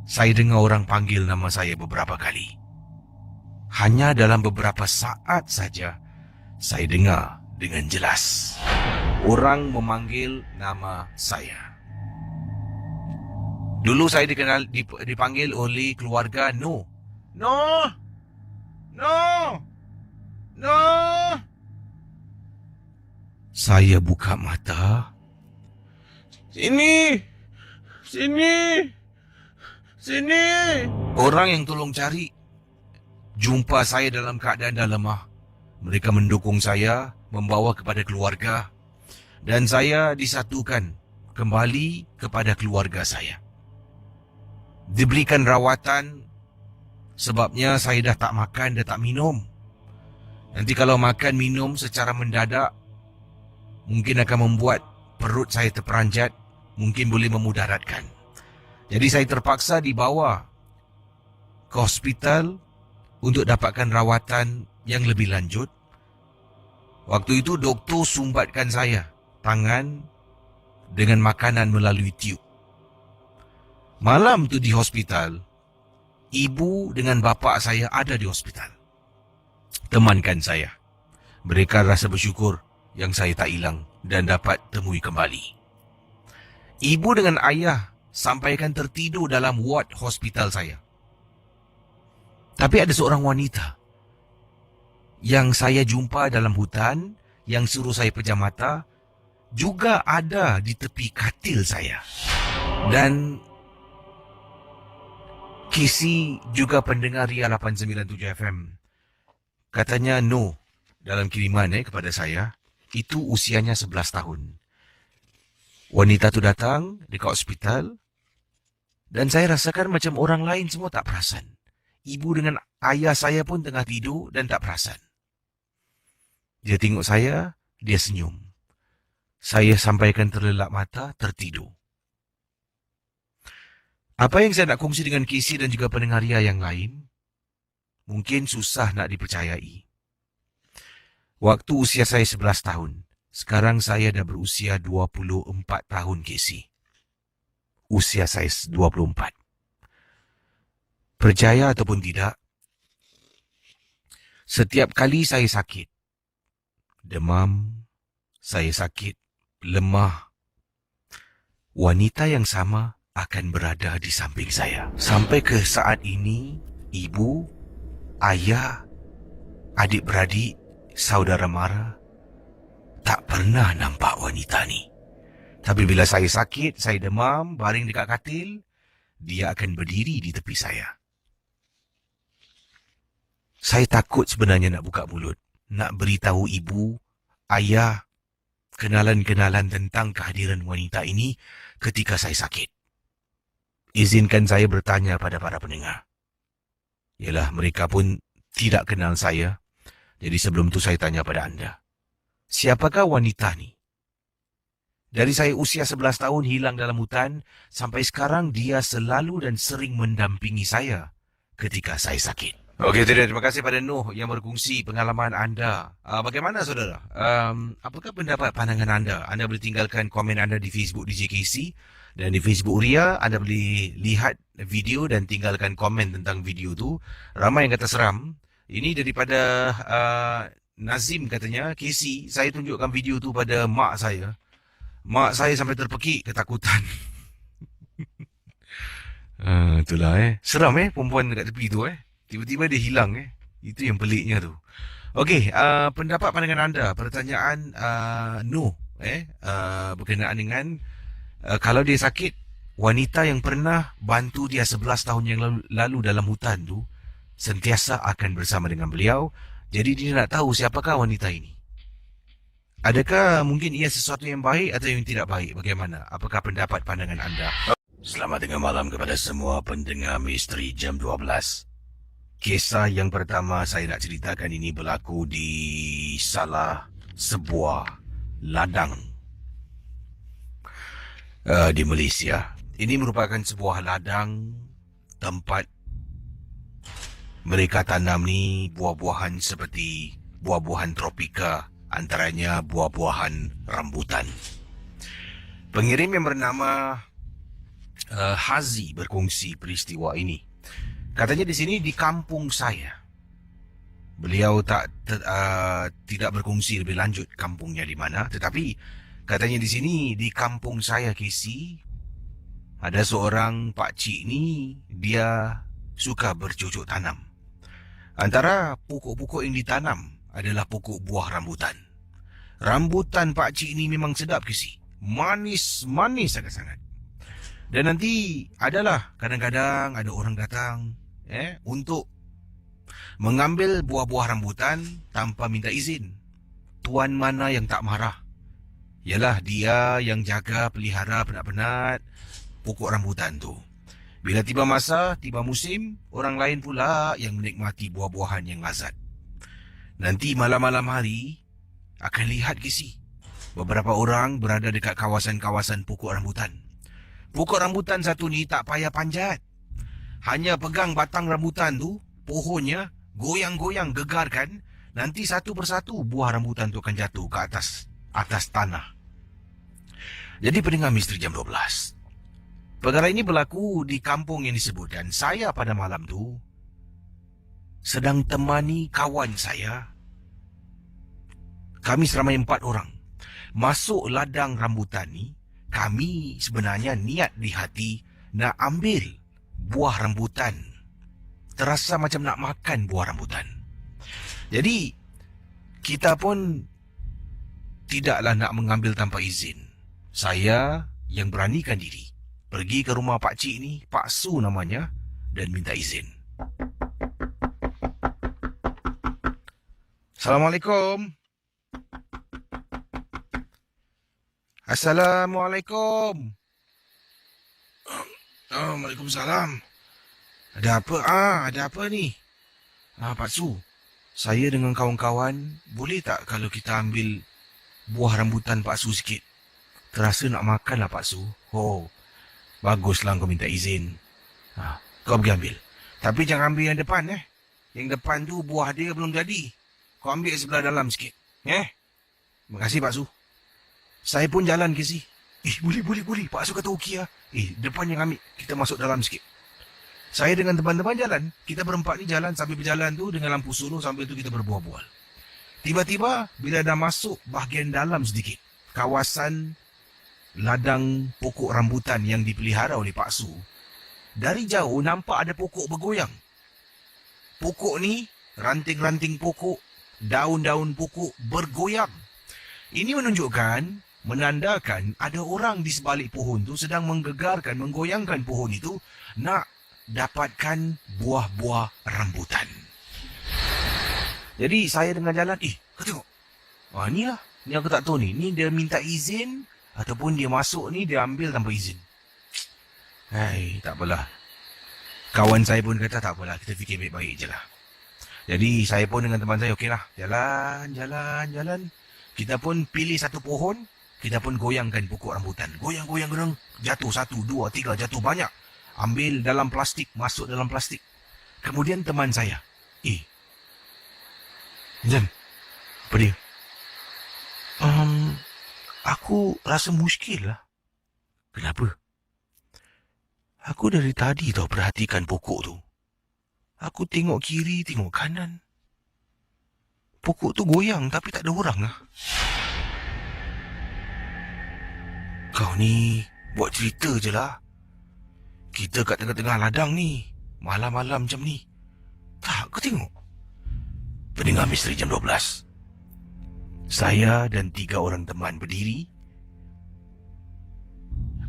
saya dengar orang panggil nama saya beberapa kali. Hanya dalam beberapa saat saja, saya dengar dengan jelas orang memanggil nama saya. Dulu saya dipanggil oleh keluarga No. No! No! No! Saya buka mata. Sini! Sini! Sini! Orang yang tolong cari jumpa saya dalam keadaan dah lemah. Mereka mendukung saya, membawa kepada keluarga, dan saya disatukan kembali kepada keluarga saya. Diberikan rawatan sebabnya saya dah tak makan, dah tak minum. Nanti kalau makan minum secara mendadak, mungkin akan membuat perut saya terperanjat, mungkin boleh memudaratkan. Jadi saya terpaksa dibawa ke hospital untuk dapatkan rawatan yang lebih lanjut. Waktu itu doktor sumbatkan saya tangan dengan makanan melalui tiub. Malam tu di hospital, ibu dengan bapa saya ada di hospital. Temankan saya. Mereka rasa bersyukur yang saya tak hilang dan dapat temui kembali. Ibu dengan ayah sampaikan tertidur dalam ward hospital saya. Tapi ada seorang wanita yang saya jumpa dalam hutan, yang suruh saya pejam mata, juga ada di tepi katil saya. Dan Kisi juga pendengar Ria 897 FM. Katanya No dalam kiriman kepada saya, itu usianya 11 tahun. Wanita tu datang dekat hospital dan saya rasakan macam orang lain semua tak perasan. Ibu dengan ayah saya pun tengah tidur dan tak perasan. Dia tengok saya, dia senyum. Saya sampaikan terlelap mata, tertidur. Apa yang saya nak kongsi dengan Casey dan juga pendengar Ria yang lain, mungkin susah nak dipercayai. Waktu usia saya 11 tahun, sekarang saya dah berusia 24 tahun, Casey. Usia saya 24. Percaya ataupun tidak, setiap kali saya sakit, demam, saya sakit, lemah, wanita yang sama akan berada di samping saya. Sampai ke saat ini, ibu, ayah, adik-beradik, saudara mara tak pernah nampak wanita ni. Tapi bila saya sakit, saya demam, baring dekat katil, dia akan berdiri di tepi saya. Saya takut sebenarnya nak buka mulut, nak beritahu ibu, ayah, kenalan-kenalan tentang kehadiran wanita ini ketika saya sakit. Izinkan saya bertanya pada para pendengar. Yalah, mereka pun tidak kenal saya. Jadi sebelum tu saya tanya pada anda. Siapakah wanita ni? Dari saya usia 11 tahun hilang dalam hutan, sampai sekarang dia selalu dan sering mendampingi saya ketika saya sakit. Okey, terima kasih pada Noh yang berkongsi pengalaman anda. Bagaimana saudara? Apakah pendapat pandangan anda? Anda boleh tinggalkan komen anda di Facebook DJ Casey. Dan di Facebook Ria, anda boleh lihat video dan tinggalkan komen tentang video tu. Ramai yang kata seram. Ini daripada Nazim katanya, Casey, saya tunjukkan video tu pada mak saya. Mak saya sampai terpekik ketakutan. Itulah seram perempuan dekat tepi tu Tiba-tiba dia hilang Itu yang peliknya tu. Okey, pendapat pandangan anda, pertanyaan No berkenaan dengan kalau dia sakit, wanita yang pernah bantu dia 11 tahun yang lalu dalam hutan tu, sentiasa akan bersama dengan beliau. Jadi dia nak tahu siapakah wanita ini. Adakah mungkin ia sesuatu yang baik atau yang tidak baik? Bagaimana? Apakah pendapat pandangan anda? Selamat tengah malam kepada semua pendengar Misteri Jam 12. Kisah yang pertama saya nak ceritakan ini berlaku di salah sebuah ladang di Malaysia. Ini merupakan sebuah ladang tempat mereka tanam ni buah-buahan seperti buah-buahan tropika, antaranya buah-buahan rambutan. Pengirim yang bernama Hazi berkongsi peristiwa ini. Katanya di sini di kampung saya. Beliau tidak berkongsi lebih lanjut kampungnya di mana, tetapi katanya di sini di kampung saya Kisi ada seorang pakcik ni, dia suka bercocok tanam. Antara pokok-pokok yang ditanam adalah pokok buah rambutan. Rambutan pakcik ni memang sedap Kisi. Manis sangat-sangat. Dan nanti adalah kadang-kadang ada orang datang untuk mengambil buah-buah rambutan tanpa minta izin. Tuan mana yang tak marah? Ialah dia yang jaga pelihara penat-penat pokok rambutan tu. Bila tiba masa, tiba musim, orang lain pula yang menikmati buah-buahan yang lazat. Nanti malam-malam hari akan lihat Kisi, beberapa orang berada dekat kawasan-kawasan pokok rambutan. Pokok rambutan satu ni tak payah panjat. Hanya pegang batang rambutan tu, pohonnya goyang-goyang gegarkan, nanti satu persatu buah rambutan tu akan jatuh ke atas tanah. Jadi pendengar Misteri Jam 12, perkara ini berlaku di kampung yang disebutkan. Saya pada malam tu sedang temani kawan saya. Kami seramai 4 orang masuk ladang rambutan ni. Kami sebenarnya niat di hati nak ambil buah rambutan. Terasa macam nak makan buah rambutan. Jadi kita pun tidaklah nak mengambil tanpa izin. Saya yang beranikan diri pergi ke rumah pakcik ni, Pak Su namanya, dan minta izin. Assalamualaikum. Assalamualaikum. Waalaikumsalam. Ada apa? Ada apa ni? Pak Su, saya dengan kawan-kawan boleh tak kalau kita ambil buah rambutan Pak Su sikit? Terasa nak makan lah Pak Su. Oh, baguslah kau minta izin. Kau pergi ambil. Tapi jangan ambil yang depan Yang depan tu buah dia belum jadi. Kau ambil sebelah dalam sikit. Terima kasih Pak Su. Saya pun jalan ke si. Boleh. Pak Su kata okey lah. Depan yang ambil. Kita masuk dalam sikit. Saya dengan teman-teman jalan. Kita berempat ni jalan. Sambil berjalan tu dengan lampu suruh. Sambil tu kita berbual-bual. Tiba-tiba bila dah masuk bahagian dalam sedikit, kawasan ladang pokok rambutan yang dipelihara oleh Pak Su, dari jauh nampak ada pokok bergoyang. Pokok ni, ranting-ranting pokok, daun-daun pokok bergoyang. Ini menandakan ada orang di sebalik pohon tu sedang menggegarkan, menggoyangkan pohon itu nak dapatkan buah-buah rambutan. Jadi saya dengan jalan, kau tengok. Ni lah. Ni aku tak tahu ni. Ni dia minta izin ataupun dia masuk ni dia ambil tanpa izin. Tak apalah. Kawan saya pun kata tak apalah. Kita fikir baik-baik je lah. Jadi saya pun dengan teman saya, okey lah. Jalan. Kita pun pilih satu pohon. Kita pun goyangkan pokok rambutan. Goyang-goyang, jatuh 1, 2, 3, jatuh banyak. Ambil dalam plastik, masuk dalam plastik. Kemudian teman saya, Jan, apa dia? Aku rasa muskil lah. Kenapa? Aku dari tadi tau perhatikan pokok tu. Aku tengok kiri, tengok kanan. Pokok tu goyang tapi tak ada orang lah. Kau ni buat cerita je lah. Kita kat tengah-tengah ladang ni, malam-malam macam ni. Tak, kau tengok. Pendengar Misteri Jam 12. Saya dan 3 orang teman berdiri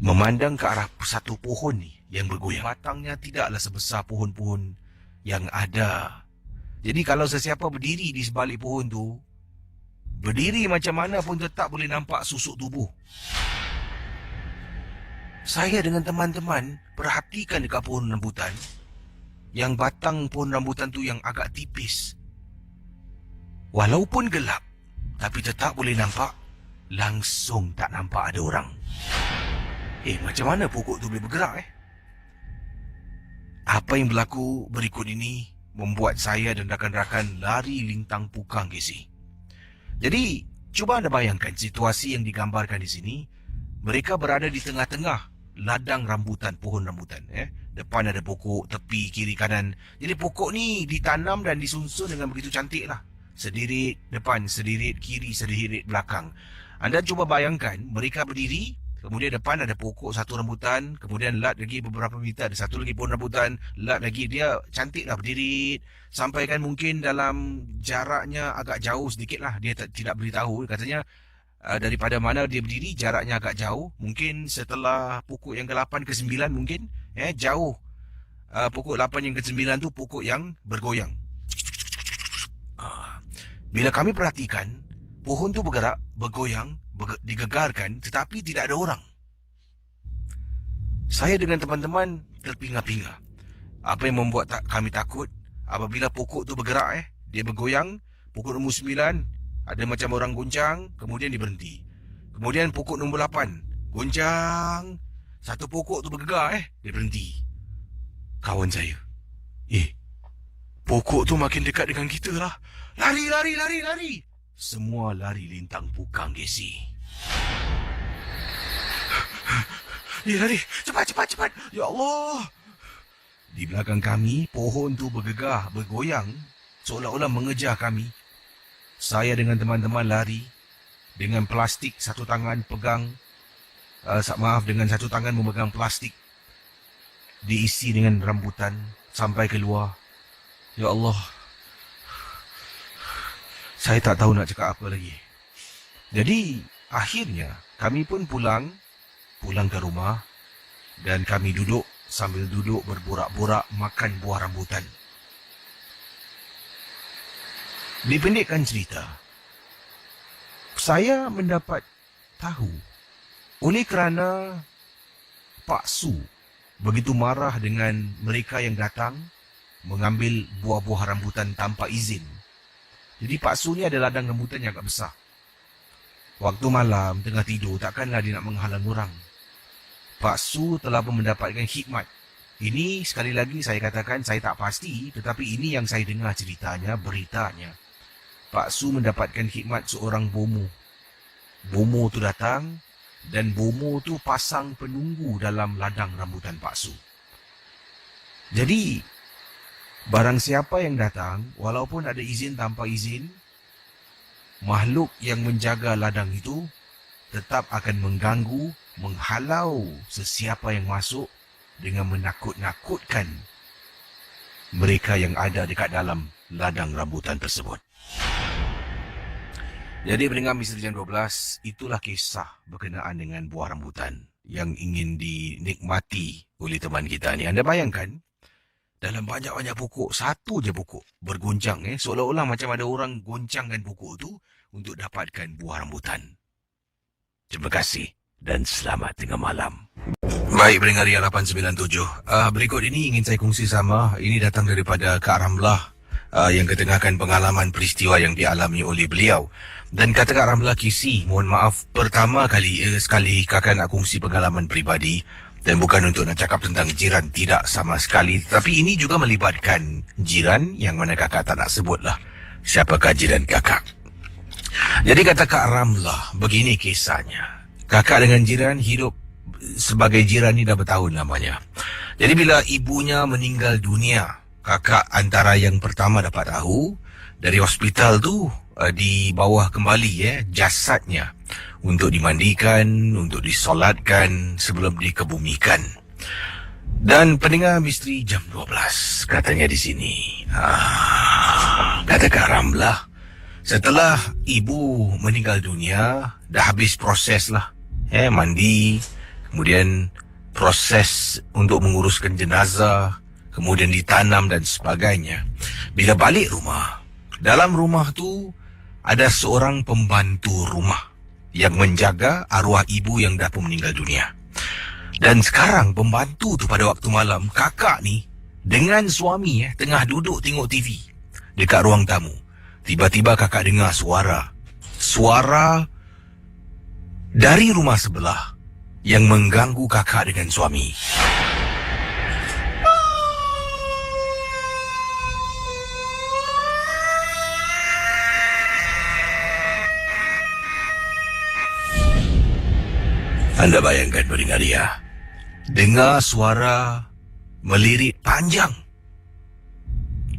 memandang ke arah satu pohon ni yang bergoyang. Batangnya tidaklah sebesar pohon-pohon yang ada. Jadi kalau sesiapa berdiri di sebalik pohon tu, berdiri macam mana pun tetap boleh nampak susuk tubuh. Saya dengan teman-teman perhatikan dekat pohon rambutan, yang batang pohon rambutan tu yang agak tipis. Walaupun gelap, tapi tetap boleh nampak, langsung tak nampak ada orang. Macam mana pokok tu boleh bergerak Apa yang berlaku berikut ini membuat saya dan rakan-rakan lari lintang pukang Casey. Jadi, cuba anda bayangkan situasi yang digambarkan di sini. Mereka berada di tengah-tengah ladang rambutan, pohon rambutan. Depan ada pokok, tepi, kiri, kanan. Jadi pokok ni ditanam dan disusun dengan begitu cantik lah. Sedirit depan, sedirit kiri, sedirit belakang. Anda cuba bayangkan, mereka berdiri, kemudian depan ada pokok satu rambutan, kemudian lat lagi beberapa meter, ada satu lagi pohon rambutan, lat lagi. Dia cantiklah berdiri, sampaikan mungkin dalam jaraknya agak jauh sedikit lah. Dia tidak beritahu, katanya daripada mana dia berdiri, jaraknya agak jauh. Mungkin setelah pokok yang ke-8 ke-9 mungkin, jauh. Pokok 8 yang ke-9 tu pokok yang bergoyang. Bila kami perhatikan, pohon tu bergerak, bergoyang, digegarkan, tetapi tidak ada orang. Saya dengan teman-teman terpinga-pinga. Apa yang membuat kami takut? Apabila pokok tu bergerak, dia bergoyang, pokok nombor 9, ada macam orang goncang, kemudian dia berhenti. Kemudian pokok nombor 8, goncang, satu pokok tu bergegar, dia berhenti. Kawan saya, pokok tu makin dekat dengan kita lah. Lari, lari, lari, lari. Semua lari lintang pukang, Casey. Lari, cepat, cepat, cepat. Ya Allah. Di belakang kami, pohon tu bergegar, bergoyang, seolah-olah mengejar kami. Saya dengan teman-teman lari, dengan plastik satu tangan pegang, dengan satu tangan memegang plastik, diisi dengan rambutan, sampai keluar. Ya Allah. Saya tak tahu nak cakap apa lagi. Jadi, akhirnya kami pun pulang ke rumah dan kami duduk sambil duduk berborak-borak makan buah rambutan. Dipendekkan cerita, saya mendapat tahu oleh kerana Pak Su begitu marah dengan mereka yang datang mengambil buah-buah rambutan tanpa izin. Jadi Pak Su ni ada ladang rambutan yang agak besar. Waktu malam, tengah tidur, takkanlah dia nak menghalang orang. Pak Su telah pun mendapatkan hikmat. Ini sekali lagi saya katakan, saya tak pasti, tetapi ini yang saya dengar ceritanya, beritanya. Pak Su mendapatkan hikmat seorang bomo. Bomo tu datang, dan bomo tu pasang penunggu dalam ladang rambutan Pak Su. Jadi, barang siapa yang datang, walaupun ada izin tanpa izin, makhluk yang menjaga ladang itu tetap akan mengganggu, menghalau sesiapa yang masuk dengan menakut-nakutkan mereka yang ada dekat dalam ladang rambutan tersebut. Jadi pendengar Misteri Jam 12, itulah kisah berkenaan dengan buah rambutan yang ingin dinikmati oleh teman kita ni. Anda bayangkan, dalam banyak-banyak pokok, satu je pokok bergoncang, seolah-olah macam ada orang goncangkan pokok tu untuk dapatkan buah rambutan. Terima kasih dan selamat tengah malam. Baik, pendengar Ria 897. Berikut ini ingin saya kongsi sama. Ini datang daripada Kak Ramlah yang ketengahkan pengalaman peristiwa yang dialami oleh beliau. Dan kata Kak Ramlah, Kisi, mohon maaf, pertama sekali kakak nak kongsi pengalaman peribadi. Dan bukan untuk nak cakap tentang jiran, tidak sama sekali. Tapi ini juga melibatkan jiran yang mana kakak tak nak sebutlah siapakah jiran kakak. Jadi kata Kak Ramlah, begini kisahnya. Kakak dengan jiran hidup sebagai jiran ni dah bertahun lamanya. Jadi bila ibunya meninggal dunia, kakak antara yang pertama dapat tahu. Dari hospital tu dibawa kembali jasadnya untuk dimandikan, untuk disolatkan sebelum dikebumikan. Dan pendengar Misteri Jam 12 katanya di sini, kata Kak Ramlah, setelah ibu meninggal dunia, dah habis proses lah, mandi, kemudian proses untuk menguruskan jenazah, kemudian ditanam dan sebagainya. Bila balik rumah, dalam rumah tu ada seorang pembantu rumah yang menjaga arwah ibu yang dah pun meninggal dunia. Dan sekarang pembantu tu pada waktu malam, kakak ni dengan suami tengah duduk tengok TV dekat ruang tamu. Tiba-tiba kakak dengar suara dari rumah sebelah yang mengganggu kakak dengan suami. Anda bayangkan pendengar dia, dengar suara melirik panjang,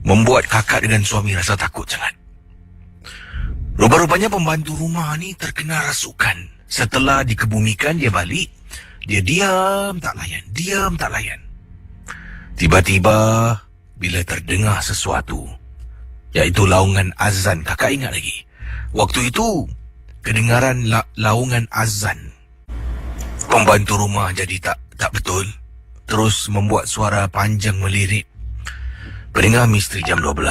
membuat kakak dengan suami rasa takut sangat. Rupa-rupanya pembantu rumah ni terkena rasukan. Setelah dikebumikan, dia balik. Dia diam tak layan. Tiba-tiba, bila terdengar sesuatu, iaitu laungan azan. Kakak ingat lagi, waktu itu kedengaran laungan azan. Pembantu rumah jadi tak betul, terus membuat suara panjang melirik. Pendengar misteri jam 12.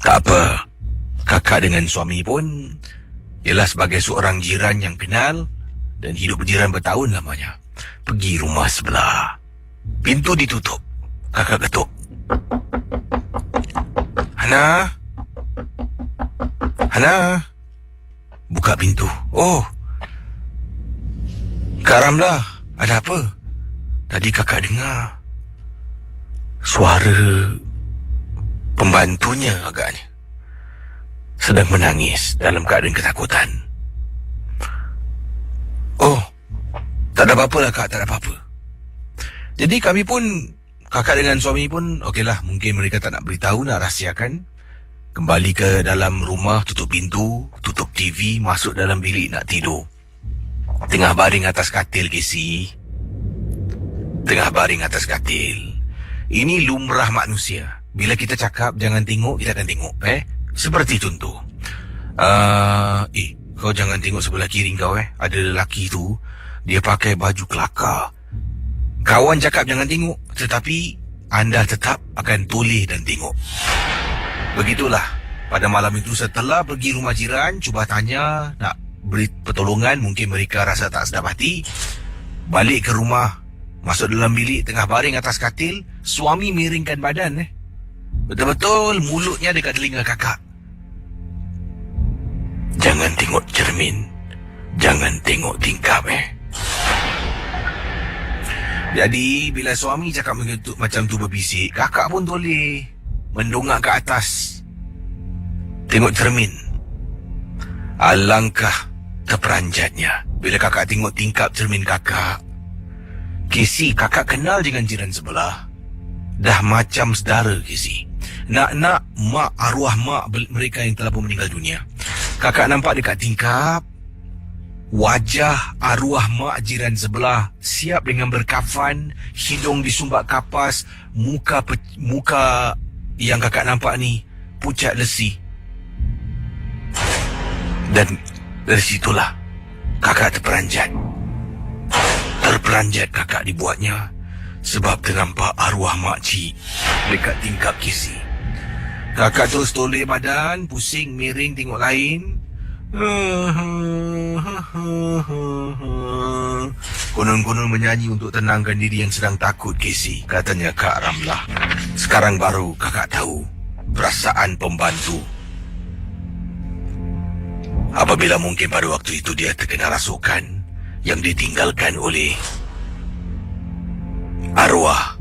Tak apa, kakak dengan suami pun ialah sebagai seorang jiran yang kenal dan hidup berjiran bertahun lamanya. Pergi rumah sebelah. Pintu ditutup. Kakak ketuk. Hana? Buka pintu. Oh, Kak Ramlah, ada apa? Tadi kakak dengar suara pembantunya agaknya sedang menangis dalam keadaan ketakutan. Oh, tak ada apa-apa lah kak, tak ada apa-apa. Jadi kami pun, kakak dengan suami pun, okeylah, mungkin mereka tak nak beritahu, nak rahsiakan. Kembali ke dalam rumah, tutup pintu, tutup TV, masuk dalam bilik nak tidur. Tengah baring atas katil, Casey. Tengah baring atas katil. Ini lumrah manusia. Bila kita cakap jangan tengok, kita akan tengok. Seperti contoh. Kau jangan tengok sebelah kiri kau. Ada lelaki tu, dia pakai baju kelakar. Kawan cakap jangan tengok, tetapi anda tetap akan toleh dan tengok. Begitulah. Pada malam itu setelah pergi rumah jiran, cuba tanya, nak beri pertolongan, mungkin mereka rasa tak sedap hati. Balik ke rumah, masuk dalam bilik, tengah baring atas katil, suami miringkan badan. Betul-betul mulutnya dekat telinga kakak. Jangan tengok cermin, jangan tengok tingkap. Jadi bila suami cakap macam tu berbisik, kakak pun toleh mendongak ke atas, tengok cermin. Alangkah terperanjatnya bila kakak tengok tingkap cermin kakak. Casey, kakak kenal dengan jiran sebelah. Dah macam saudara, Casey. Nak mak, arwah mak mereka yang telah pun meninggal dunia. Kakak nampak dekat tingkap wajah arwah mak jiran sebelah, siap dengan berkafan, hidung disumbat kapas, muka yang kakak nampak ni pucat lesi. Dan dari situlah kakak terperanjat kakak dibuatnya, sebab ternampak arwah makcik dekat tingkap Casey. Kakak terus toleh badan, pusing, miring, tengok lain. Konon-konon menyanyi untuk tenangkan diri yang sedang takut, Casey, katanya Kak Ramlah. Sekarang baru kakak tahu perasaan pembantu. Apabila mungkin pada waktu itu dia terkena rasukan yang ditinggalkan oleh arwah.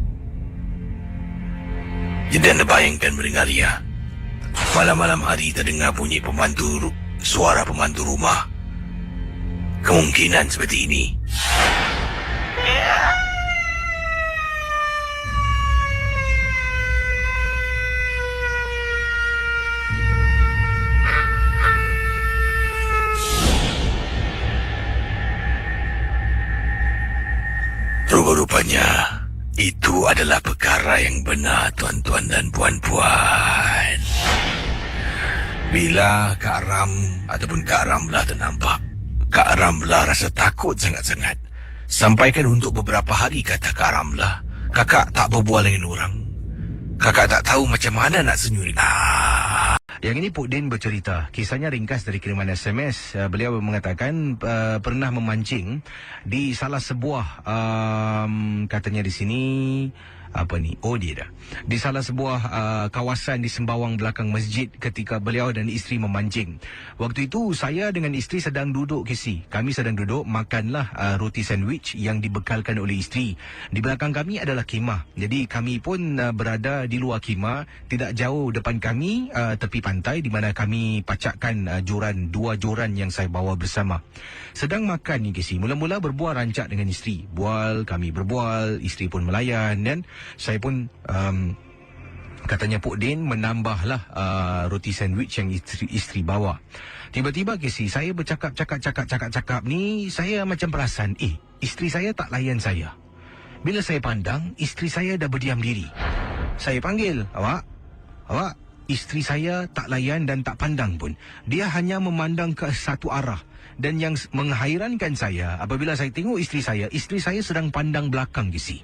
Jadi anda bayangkan mendengar dia, malam-malam hari terdengar bunyi suara pembantu rumah. Kemungkinan seperti ini. Rupa-rupanya itu adalah perkara yang benar, tuan-tuan dan puan-puan. Bila Kak Ram ataupun Kak Ramlah ternampak, Kak Ramlah rasa takut sangat-sangat. Sampaikan untuk beberapa hari, kata Kak Ramlah, Kakak tak berbual dengan orang. Kakak tak tahu macam mana nak senyum. Yang ini Puk Din bercerita. Kisahnya ringkas dari kiriman SMS. Beliau mengatakan pernah memancing di salah sebuah katanya di sini apa ni? Oh, dia dah. Di salah sebuah kawasan di sembawang belakang masjid ketika beliau dan isteri memancing. Waktu itu saya dengan isteri sedang duduk kisi. Kami sedang duduk makanlah roti sandwich yang dibekalkan oleh isteri. Di belakang kami adalah khemah. Jadi kami pun berada di luar khemah, tidak jauh depan kami tepi pantai di mana kami pacakkan dua joran yang saya bawa bersama. Sedang makan ni kisi. Mula-mula berbual rancak dengan isteri. Kami berbual, isteri pun melayan dan saya pun katanya Puk Din menambahlah roti sandwich yang isteri bawa. Tiba-tiba kisi saya bercakap ni saya macam perasan isteri saya tak layan saya. Bila saya pandang isteri saya dah berdiam diri. Saya panggil, awak, isteri saya tak layan dan tak pandang pun. Dia hanya memandang ke satu arah. Dan yang menghairankan saya apabila saya tengok isteri saya sedang pandang belakang kisi.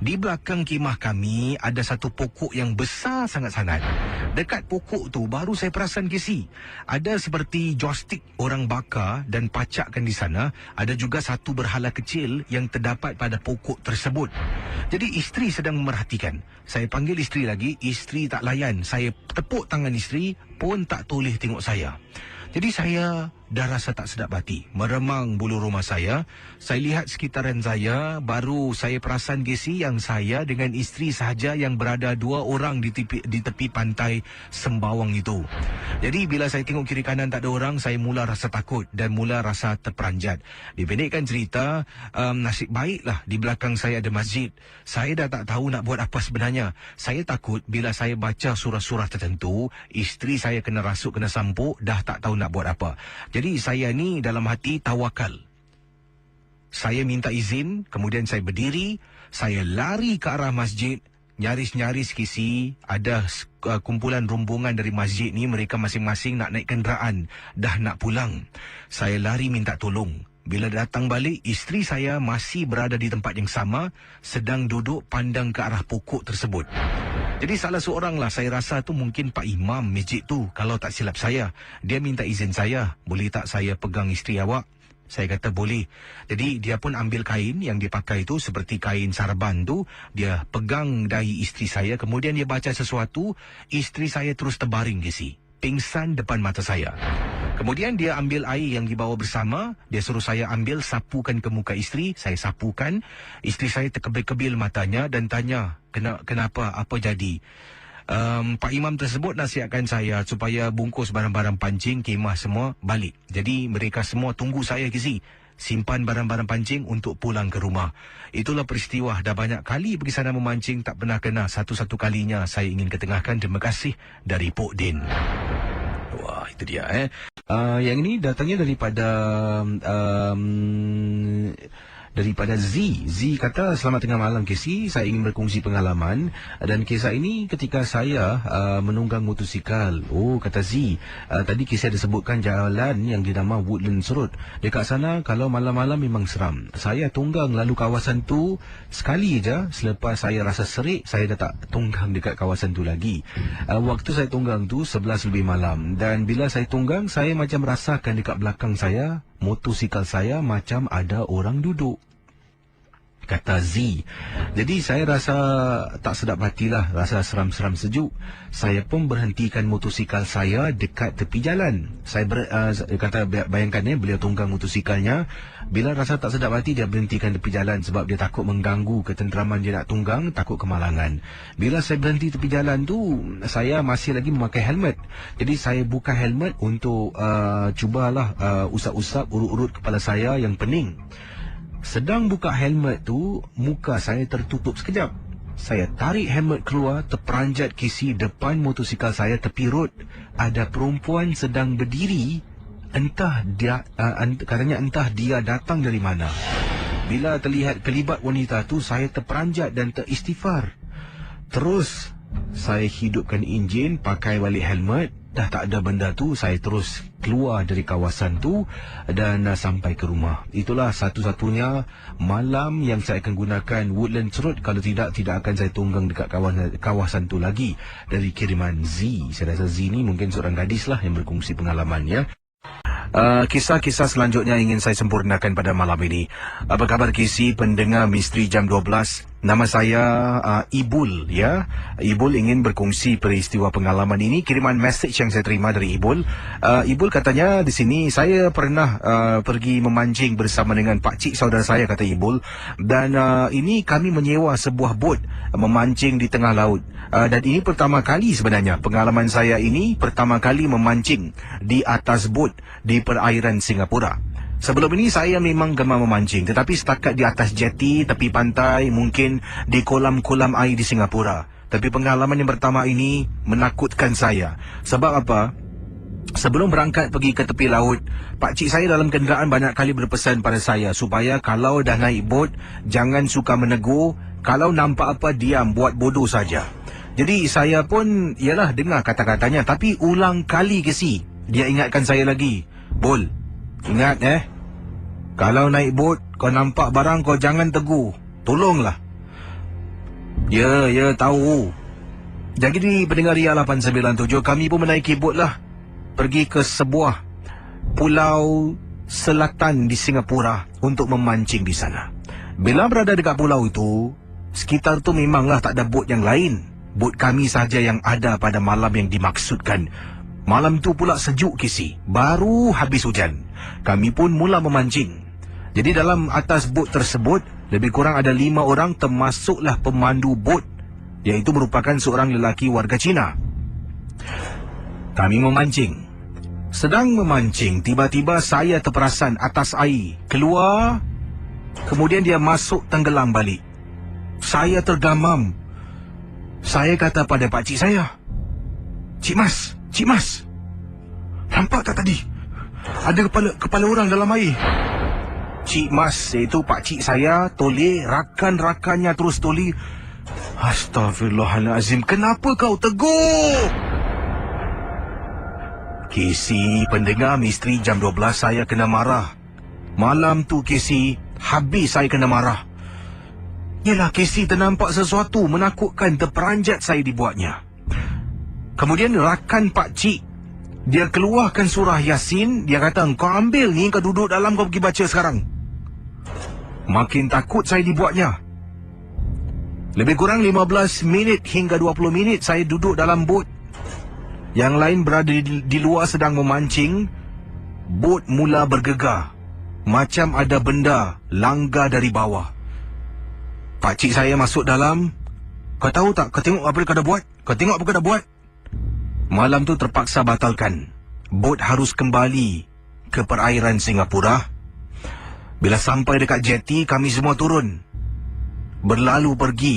Di belakang khemah kami ada satu pokok yang besar sangat-sangat. Dekat pokok tu baru saya perasan kisi. Ada seperti joystick orang bakar dan pacakkan di sana. Ada juga satu berhala kecil yang terdapat pada pokok tersebut. Jadi isteri sedang memerhatikan. Saya panggil isteri lagi, isteri tak layan. Saya tepuk tangan isteri pun tak toleh tengok saya. Jadi saya dah rasa tak sedap hati. Meremang bulu rumah saya. Saya lihat sekitaran saya. Baru saya perasan kisi yang saya dengan isteri sahaja yang berada 2 orang di tepi pantai sembawang itu. Jadi bila saya tengok kiri kanan tak ada orang, saya mula rasa takut dan mula rasa terperanjat. Dipendekkan cerita, nasib baiklah di belakang saya ada masjid. Saya dah tak tahu nak buat apa sebenarnya. Saya takut bila saya baca surah-surah tertentu, isteri saya kena rasuk, kena sampuk, dah tak tahu nak buat apa. Jadi saya ni dalam hati tawakal. Saya minta izin, kemudian saya berdiri, saya lari ke arah masjid, nyaris-nyaris kisi, ada kumpulan rombongan dari masjid ni, mereka masing-masing nak naik kenderaan, dah nak pulang. Saya lari minta tolong. Bila datang balik, isteri saya masih berada di tempat yang sama, sedang duduk pandang ke arah pokok tersebut. Jadi salah seorang lah, saya rasa tu mungkin Pak Imam masjid tu, kalau tak silap saya. Dia minta izin saya, boleh tak saya pegang isteri awak? Saya kata boleh. Jadi dia pun ambil kain yang dia pakai tu, seperti kain sarban tu, dia pegang dahi isteri saya, kemudian dia baca sesuatu, isteri saya terus terbaring kisi, pingsan depan mata saya. Kemudian dia ambil air yang dibawa bersama, dia suruh saya ambil, sapukan ke muka isteri, saya sapukan. Isteri saya terkebil-kebil matanya dan tanya, kenapa, apa jadi? Pak Imam tersebut nasihatkan saya supaya bungkus barang-barang pancing, khemah semua, balik. Jadi mereka semua tunggu saya kisi, simpan barang-barang pancing untuk pulang ke rumah. Itulah peristiwa, dah banyak kali pergi sana memancing, tak pernah kena. Satu-satu kalinya saya ingin ketengahkan. Terima kasih dari Puk Din. Wah, itu dia yang ini datangnya daripada Z kata, selamat tengah malam Casey, saya ingin berkongsi pengalaman dan kisah ini ketika saya menunggang motosikal. Oh, kata Z, tadi Casey ada sebutkan jalan yang dinama Woodlands Road. Dekat sana kalau malam-malam memang seram. Saya tunggang lalu kawasan tu sekali je, selepas saya rasa serik, saya dah tak tunggang dekat kawasan tu lagi. Waktu saya tunggang tu 11 lebih malam, dan bila saya tunggang, saya macam rasakan dekat belakang saya, motosikal saya macam ada orang duduk, kata Z. Jadi saya rasa tak sedap hatilah, rasa seram-seram sejuk. Saya pun berhentikan motosikal saya dekat tepi jalan. Saya kata, bayangkan beliau tunggang motosikalnya. Bila rasa tak sedap hati, dia berhentikan tepi jalan sebab dia takut mengganggu ketenteraman dia nak tunggang, takut kemalangan. Bila saya berhenti tepi jalan tu, saya masih lagi memakai helmet. Jadi saya buka helmet untuk cubalah usap-usap, urut-urut kepala saya yang pening. Sedang buka helmet tu, muka saya tertutup sekejap. Saya tarik helmet keluar, terperanjat kisi depan motosikal saya tepi road. Ada perempuan sedang berdiri. Katanya entah dia datang dari mana. Bila terlihat kelibat wanita tu, saya terperanjat dan teristighfar. Terus saya hidupkan enjin, pakai balik helmet, dah tak ada benda tu, saya terus keluar dari kawasan tu dan sampai ke rumah. Itulah satu-satunya malam yang saya akan gunakan Woodlands Road. Kalau tidak akan saya tunggang dekat kawasan tu lagi. Dari kiriman Z. Saya rasa Z ni mungkin seorang gadis lah yang berkongsi pengalamannya. Kisah-kisah selanjutnya ingin saya sempurnakan pada malam ini. Apa khabar KC, pendengar Misteri Jam 12? Nama saya Ibul, ya. Ibul ingin berkongsi peristiwa pengalaman ini. Kiriman message yang saya terima dari Ibul. Ibul katanya di sini, saya pernah pergi memancing bersama dengan pakcik saudara saya, kata Ibul. Dan ini kami menyewa sebuah bot memancing di tengah laut. Dan ini pertama kali sebenarnya. Pengalaman saya ini pertama kali memancing di atas bot di perairan Singapura. Sebelum ini saya memang gemar memancing, tetapi setakat di atas jeti, tepi pantai, mungkin di kolam-kolam air di Singapura. Tapi pengalaman yang pertama ini menakutkan saya. Sebab apa? Sebelum berangkat pergi ke tepi laut, pakcik saya dalam kenderaan banyak kali berpesan pada saya supaya kalau dah naik bot, jangan suka menegur, kalau nampak apa diam, buat bodoh saja. Jadi saya pun, ialah dengar kata-katanya, tapi ulang kali kesi, dia ingatkan saya lagi. Bol, ingat kalau naik bot, kau nampak barang, kau jangan tegur. Tolonglah. Ya, tahu. Jadi pendengar Ria 897, kami pun menaiki bot lah. Pergi ke sebuah pulau selatan di Singapura untuk memancing di sana. Bila berada dekat pulau itu, sekitar tu memanglah tak ada bot yang lain. Bot kami saja yang ada pada malam yang dimaksudkan. Malam tu pula sejuk kisi. Baru habis hujan. Kami pun mula memancing. Jadi dalam atas bot tersebut, lebih kurang ada 5 orang termasuklah pemandu bot, iaitu merupakan seorang lelaki warga Cina. Kami memancing. Sedang memancing, tiba-tiba saya terperasan atas air. Keluar, kemudian dia masuk tenggelam balik. Saya tergamam. Saya kata pada pakcik saya, Cik Mas, nampak tak tadi? Ada kepala orang dalam air. Cik Mas, itu pakcik saya, toleh, rakan-rakannya terus toleh. Astaghfirullahalazim, kenapa kau tegur? Kesi, pendengar Misteri Jam 12, saya kena marah. Malam tu Kesi, habis saya kena marah. Yelah Kesi, ternampak sesuatu menakutkan, terperanjat saya dibuatnya. Kemudian rakan pakcik, dia keluarkan surah Yasin. Dia kata, kau ambil ni, kau duduk dalam, kau pergi baca sekarang. Makin takut saya dibuatnya. Lebih kurang 15 minit hingga 20 minit saya duduk dalam bot. Yang lain berada di luar sedang memancing. Bot mula bergegar. Macam ada benda langgar dari bawah. Pakcik saya masuk dalam. Kau tahu tak, kau tengok apa kau dah buat? Kau tengok apa kau dah buat? Malam tu terpaksa batalkan. Bot harus kembali ke perairan Singapura. Bila sampai dekat jeti, kami semua turun. Berlalu pergi.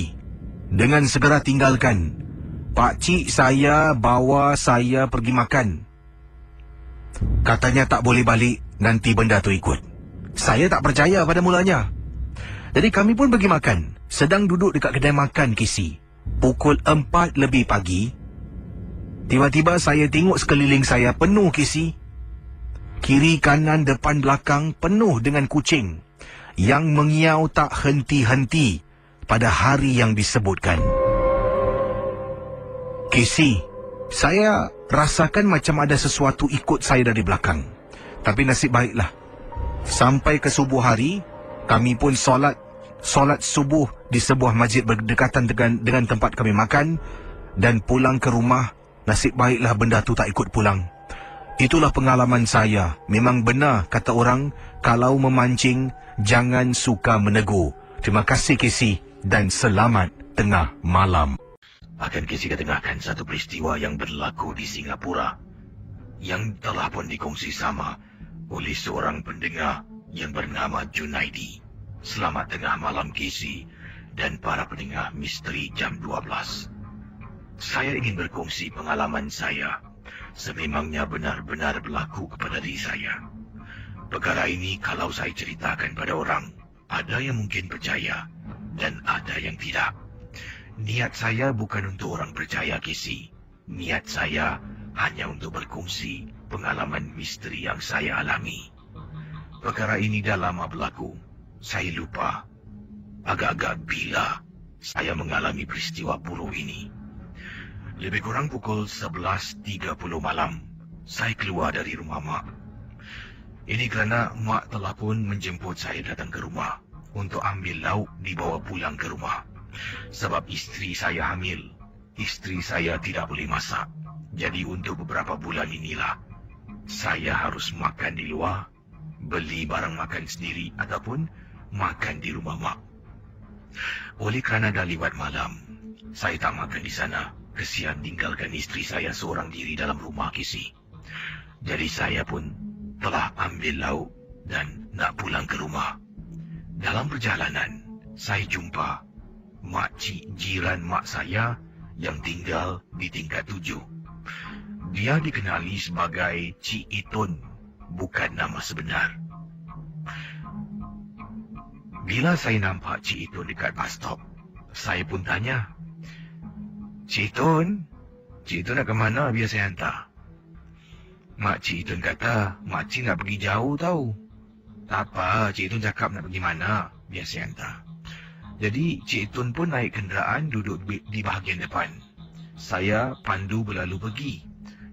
Dengan segera tinggalkan. Pakcik saya bawa saya pergi makan. Katanya tak boleh balik, nanti benda tu ikut. Saya tak percaya pada mulanya. Jadi kami pun pergi makan. Sedang duduk dekat kedai makan Kisi. Pukul 4 lebih pagi. Tiba-tiba saya tengok sekeliling saya penuh Kisi. Kiri, kanan, depan, belakang penuh dengan kucing yang mengiau tak henti-henti pada hari yang disebutkan. Kisi, saya rasakan macam ada sesuatu ikut saya dari belakang. Tapi nasib baiklah. Sampai ke subuh hari, kami pun solat subuh di sebuah masjid berdekatan dengan tempat kami makan. Dan pulang ke rumah, nasib baiklah benda tu tak ikut pulang. Itulah pengalaman saya. Memang benar kata orang, kalau memancing, jangan suka menegur. Terima kasih Kesi dan selamat tengah malam. Akan Kesi ketengahkan satu peristiwa yang berlaku di Singapura yang telah pun dikongsi sama oleh seorang pendengar yang bernama Junaidi. Selamat tengah malam Kesi dan para pendengar Misteri Jam 12. Saya ingin berkongsi pengalaman saya. Sememangnya benar-benar berlaku kepada diri saya. Perkara ini kalau saya ceritakan pada orang, ada yang mungkin percaya dan ada yang tidak. Niat saya bukan untuk orang percaya Kesi. Niat saya hanya untuk berkongsi pengalaman misteri yang saya alami. Perkara ini dah lama berlaku. Saya lupa agak-agak bila saya mengalami peristiwa buruk ini. Lebih kurang pukul 11.30 malam, saya keluar dari rumah mak. Ini kerana mak telah pun menjemput saya datang ke rumah untuk ambil lauk dibawa pulang ke rumah. Sebab isteri saya hamil, isteri saya tidak boleh masak. Jadi untuk beberapa bulan inilah, saya harus makan di luar, beli barang makan sendiri ataupun makan di rumah mak. Oleh kerana dah lewat malam, saya tak makan di sana. Kesian tinggalkan isteri saya seorang diri dalam rumah kisi. Jadi saya pun telah ambil lauk dan nak pulang ke rumah. Dalam perjalanan, saya jumpa makcik jiran mak saya yang tinggal di tingkat 7. Dia dikenali sebagai Cik Itun, bukan nama sebenar. Bila saya nampak Cik Itun dekat bus stop, saya pun tanya, Cik Itun nak ke mana biar saya hantar? Makcik Itun kata, makcik nak pergi jauh tau. Tak apa, Cik Itun cakap nak pergi mana, biar saya hantar. Jadi Cik Itun pun naik kenderaan duduk di bahagian depan. Saya pandu berlalu pergi.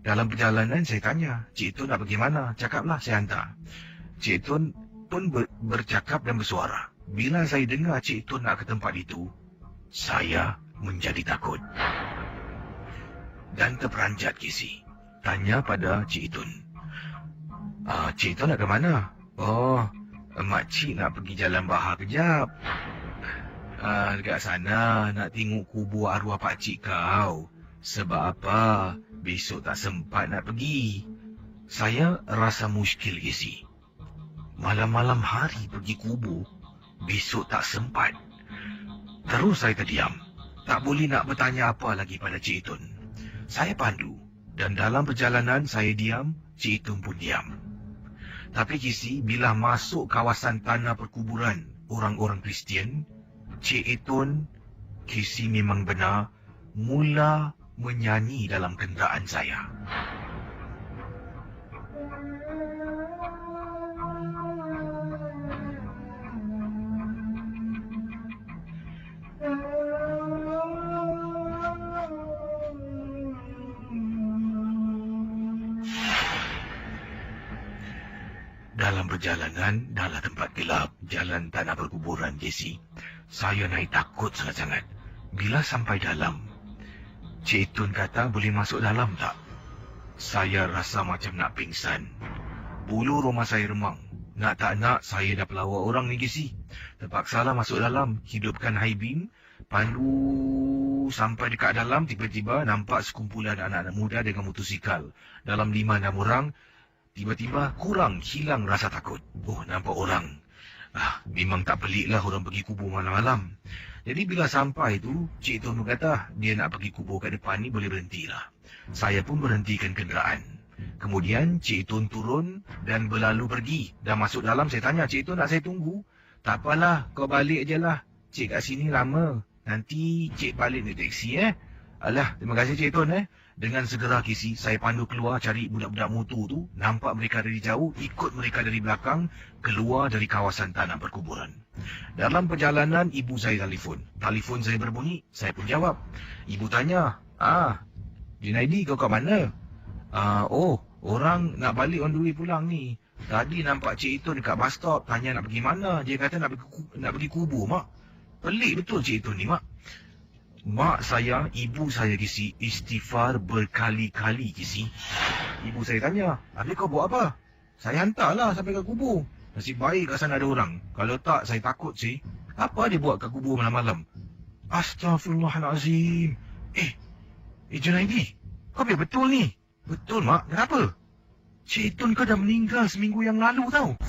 Dalam perjalanan saya tanya, Cik Itun nak pergi mana? Cakaplah, saya hantar. Cik Itun pun bercakap dan bersuara. Bila saya dengar Cik Itun nak ke tempat itu, saya menjadi takut dan terperanjat kisi. Tanya pada Cik Itun, Cik Itun nak ke mana? Oh, makcik nak pergi Jalan Bahar kejap. Dekat sana nak tengok kubur arwah pakcik kau. Sebab apa? Besok tak sempat nak pergi. Saya rasa muskil kisi. Malam-malam hari pergi kubur, besok tak sempat. Terus saya terdiam. Tak boleh nak bertanya apa lagi pada Cik Itun. Saya pandu dan dalam perjalanan saya diam, Cik Itun pun diam. Tapi kisi bila masuk kawasan tanah perkuburan orang-orang Kristian, Cik Itun kisi memang benar mula menyanyi dalam kenderaan saya. Dalam perjalanan, dalam tempat gelap, jalan tanah perkuburan Jesse, saya naik takut sangat-sangat. Bila sampai dalam, Cik Itun kata boleh masuk dalam tak? Saya rasa macam nak pingsan. Bulu rumah saya remang. Nak tak nak, saya dah pelawak orang ni Jesse. Terpaksalah masuk dalam, hidupkan high beam, pandu sampai dekat dalam, tiba-tiba nampak sekumpulan anak-anak muda dengan motosikal. Dalam 5-6 orang, tiba-tiba hilang rasa takut. Oh, nampak orang. Memang tak peliklah orang pergi kubur malam-malam. Jadi bila sampai tu, Cik Itun kata dia nak pergi kubur kat depan ni boleh berhentilah. Saya pun berhentikan kenderaan. Kemudian Cik Itun turun dan berlalu pergi. Dah masuk dalam, saya tanya, Cik Itun nak saya tunggu? Tak apalah, kau balik je lah. Cik kat sini lama. Nanti Cik balik naik teksi Alah, terima kasih Cik Itun Dengan segera kisi, saya pandu keluar cari budak-budak motor tu. Nampak mereka dari jauh, ikut mereka dari belakang, keluar dari kawasan tanah perkuburan. Dalam perjalanan, ibu saya telefon. Telefon saya berbunyi, saya pun jawab. Ibu tanya, Junaidi, kau kat mana? Orang nak balik on the way pulang ni. Tadi nampak Cik Itun dekat bus stop, tanya nak pergi mana. Dia kata nak pergi kubur, Mak. Pelik betul Cik Itun ni, Mak. Mak saya, ibu saya kisi, istighfar berkali-kali kisi. Ibu saya tanya, habis kau buat apa? Saya hantarlah sampai ke kubur. Nasib baik kat sana ada orang. Kalau tak, saya takut sih. Apa dia buat kat kubur malam-malam? Astaghfirullahalazim. Junaidi, kau biar betul ni. Betul, Mak. Kenapa? Cik Itun kau dah meninggal seminggu yang lalu tau.